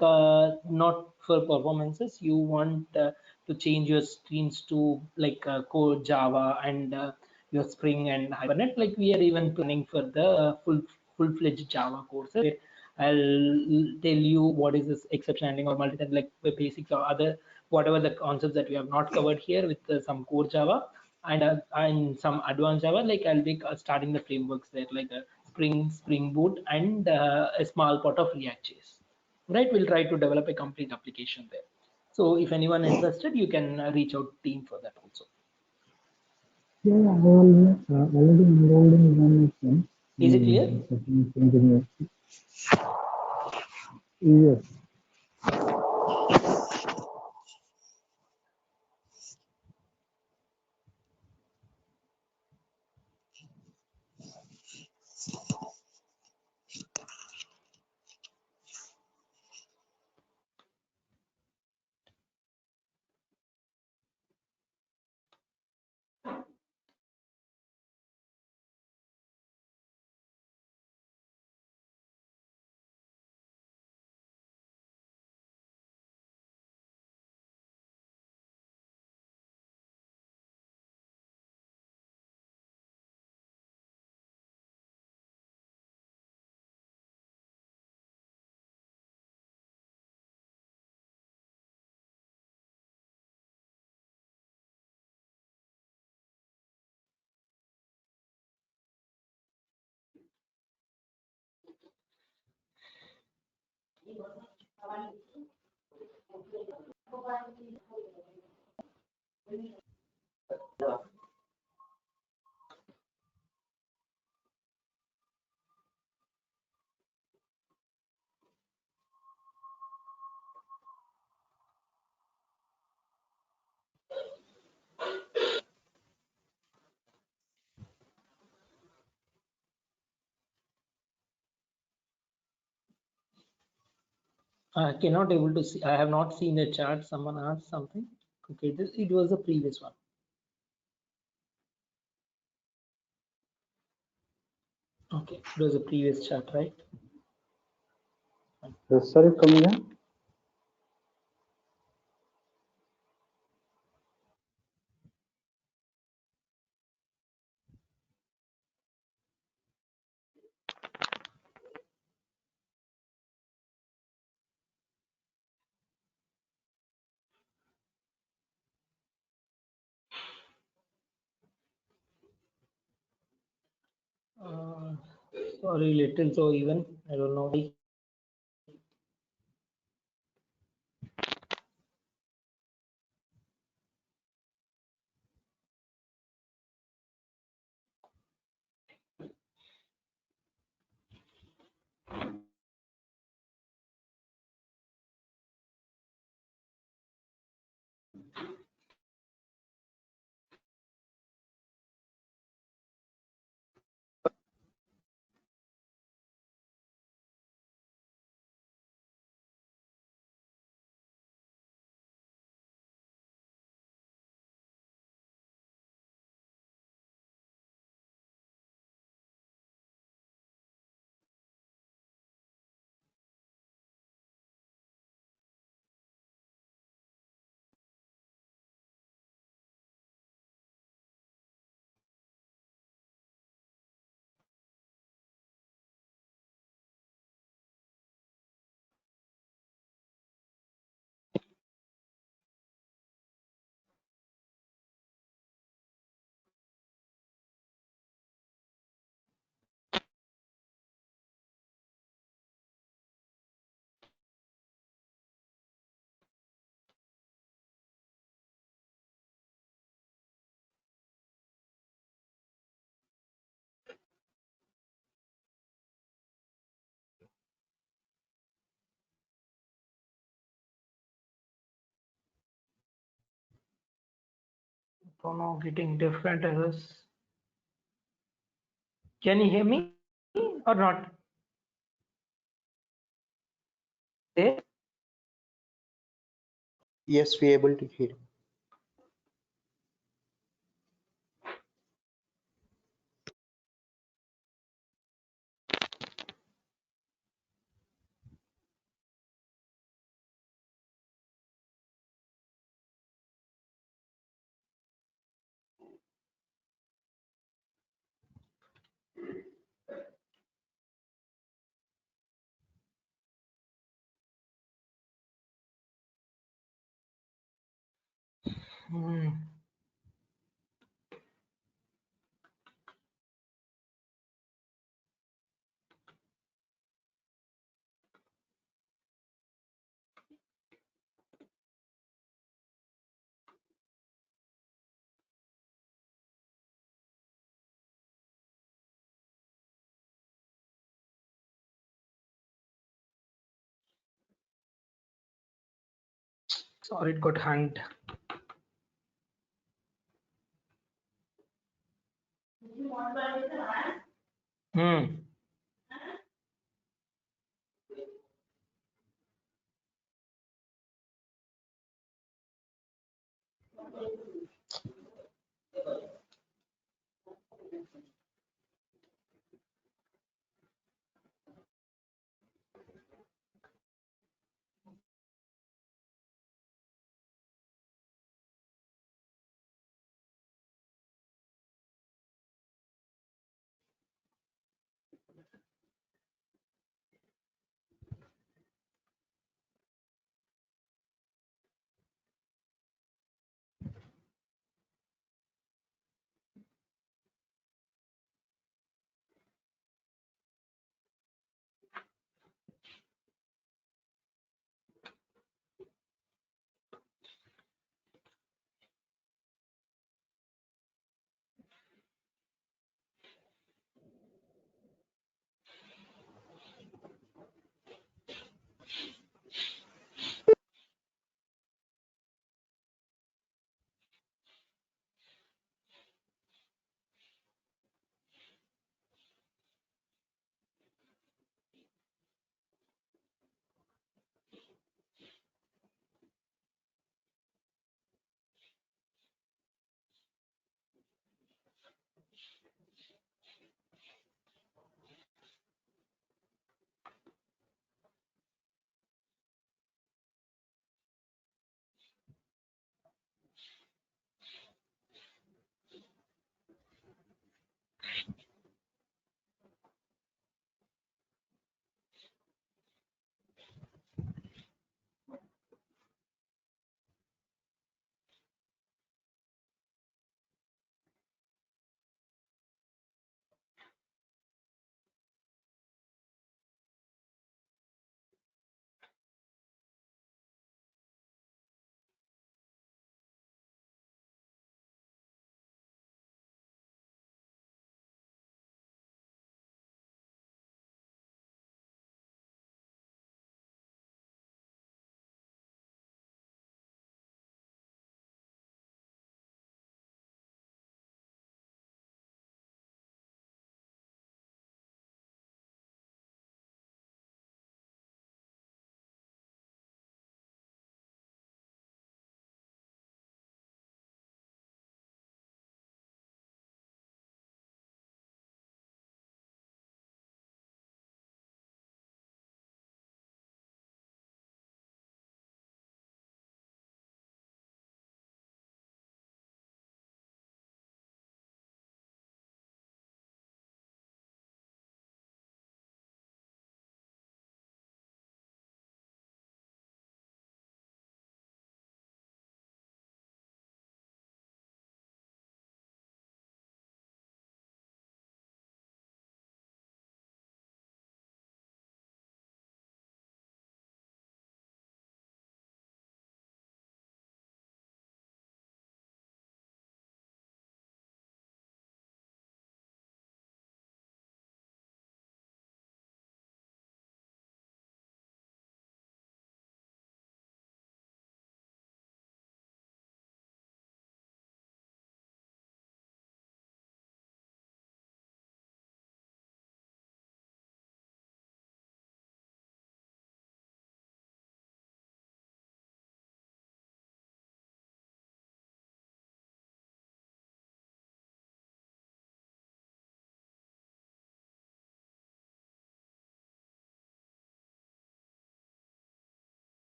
not for performances, you want to change your screens to like core Java and your Spring and Hibernate. Like we are even planning for the full-fledged Java courses. Where I'll tell you what is this exception handling or multi-thread, like the basics or other whatever the concepts that we have not covered here with some core Java and some advanced Java. Like I'll be starting the frameworks there, like Spring Boot, and a small part of React.js. Right, we'll try to develop a complete application there. So if anyone interested, you can reach out team for that also. Yeah, I already enrolled in one of them. Is it clear? Performance engineer. Yes. I cannot able to see. I have not seen the chart. Someone asked something. Okay, it was the previous one. Okay, it was the previous chart, right? Sorry, come again. Uh, Sorry, little so even. I don't know why. Don't know, getting different errors. Can you hear me or not? There? Yes, we able to hear. Hmm. Sorry, it got hanged. Hmm.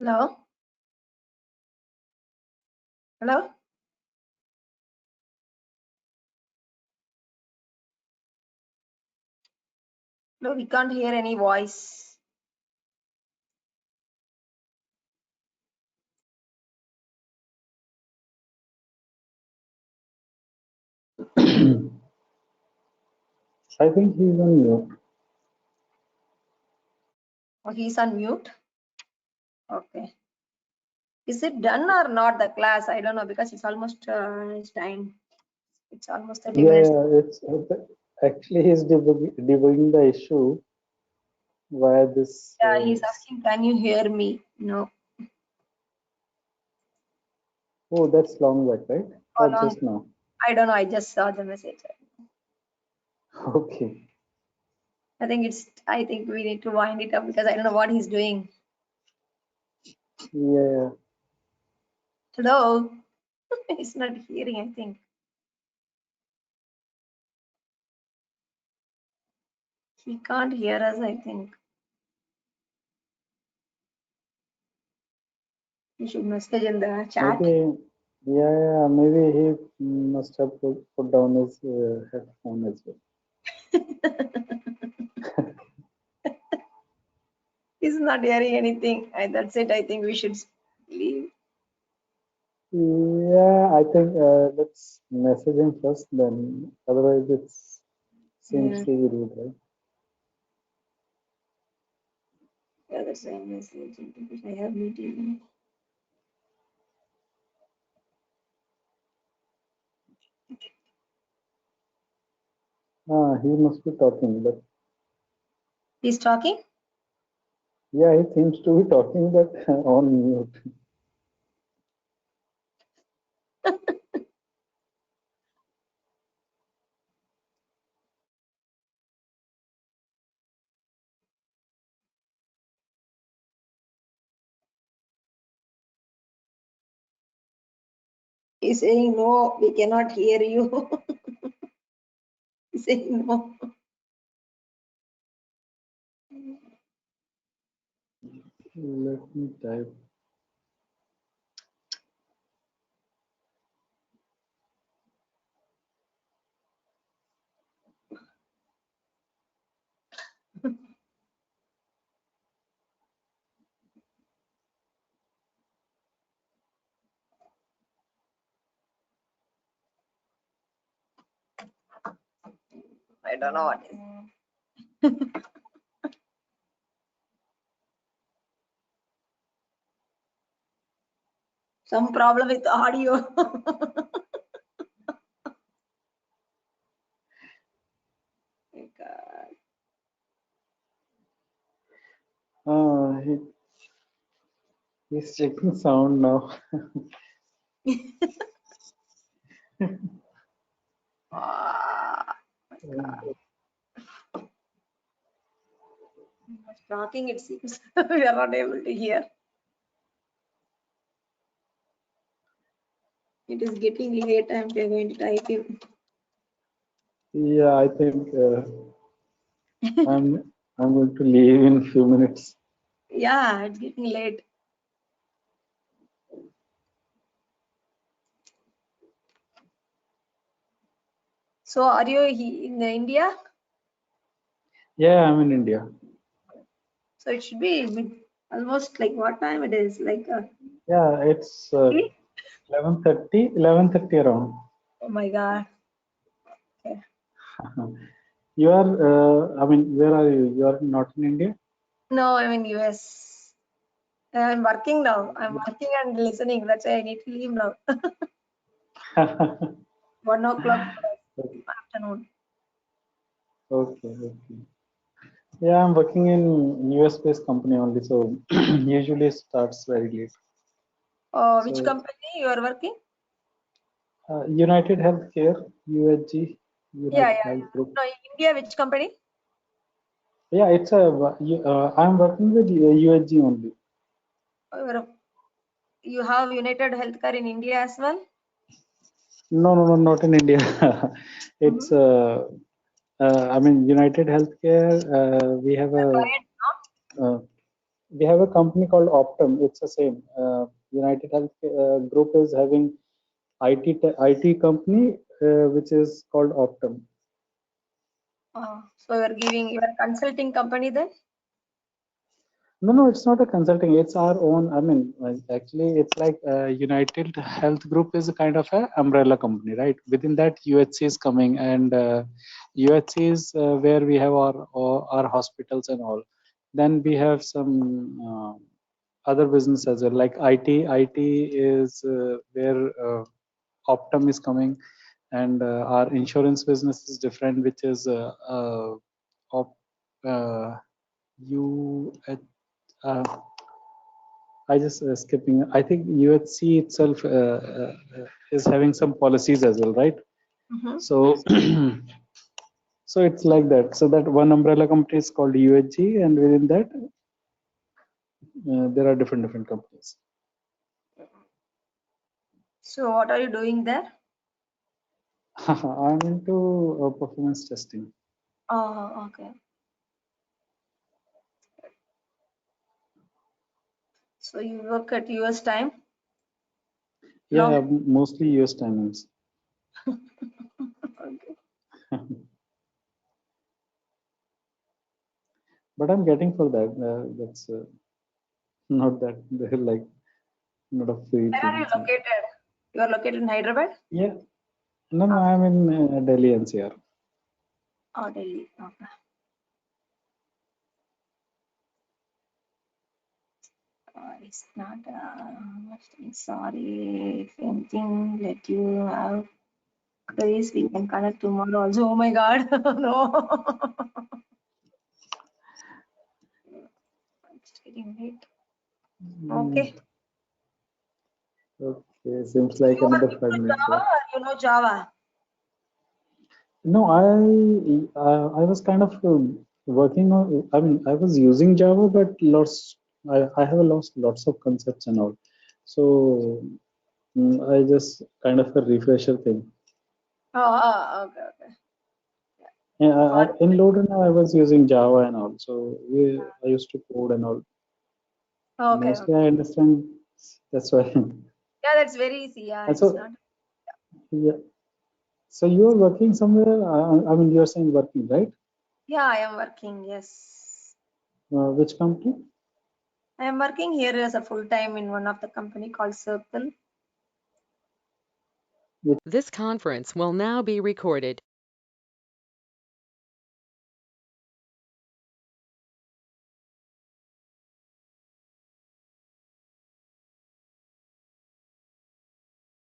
Hello? Hello? No, we can't hear any voice. I think he's on mute. Oh, he's on mute. Okay. Is it done or not, the class? I don't know, because it's almost it's time. It's almost 30 minutes. Yeah, it's actually he's debugging the issue via this. Yeah, he's asking, can you hear me? No. Oh, that's long back, right? How Or long? just now? I don't know. I just saw the message. Okay. I think we need to wind it up because I don't know what he's doing. Yeah. Hello? He's not hearing, I think. He can't hear us, I think. You should message in the chat. Maybe. Yeah. Maybe he must have put down his headphone as well. He's not hearing anything. That's it. I think we should leave. Yeah, I think let's message him first, then otherwise it seems to be rude, right? Yeah, that's a message. I have meeting. He must be talking, but He's talking? yeah, he seems to be talking, but on mute. He's saying no, we cannot hear you. He's saying no. Let me type. I don't know what is. Some problem with audio. My God. He's checking sound now. Ah, my God. Talking, it seems we are not able to hear. It is getting late. I'm going to type in. Yeah, I think I'm going to leave in a few minutes. Yeah, it's getting late. So are you in India? Yeah, I'm in India. So it should be almost like what time it is? Like Yeah, it's 11:30 around. oh my God. Okay. You are, I mean, where are you? You are not in India? No, I'm in US. I'm working now. I'm working and listening. That's why I need to leave now. 1 o'clock afternoon. Okay. Yeah, I'm working in US-based company only, so usually starts very late. Which So, company you are working? United Healthcare, UHG, Yeah. United Health Group. No, in India, which company? Yeah, it's I'm working with UHG only. You have United Healthcare in India as well? No, not in India. It's I mean United Healthcare. We have a Client, no? we have a company called Optum. It's the same. United Health Group is having IT company which is called Optum. So you're a consulting company then? No, it's not a consulting. It's our own. I mean, actually, it's like United Health Group is a kind of a umbrella company, right? Within that, UHC is coming, and UHC is where we have our hospitals and all. Then we have some other business as well, like IT. IT is where Optum is coming, and our insurance business is different, which is I just skipping. I think UHC itself is having some policies as well, right? Mhm. So, so it's like that. So that one umbrella company is called UHG, and within that, there are different companies. So what are you doing there? I'm into performance testing. Oh, okay. So you work at US time? Yeah, Long. mostly US timings. Okay. But I'm getting for that. That's not that like not a free Where are you thing. located? You are located in Hyderabad? Yeah. No, I'm in Delhi NCR. Oh, Delhi. Okay. It's not much thing. Sorry if anything let you have queries. We can connect tomorrow also. Oh my god. No. It's getting late. Okay. Okay, seems So like you are another new 5 to minutes. Java or you know Java? No, I was kind of working on. I mean, I was using Java, but I have lost lots of concepts and all. So I just kind of a refresher thing. Okay, okay. Yeah, Got in Loader now I was using Java and all. So I used to code and all. okay, Mostly okay. I understand. That's why. Yeah, that's very easy. Yeah, And it's so not. yeah. So you are working somewhere. I mean, you are saying working, right? Yeah, I am working. Yes. Which company? I am working here as a full time in one of the company called Circle. This conference will now be recorded.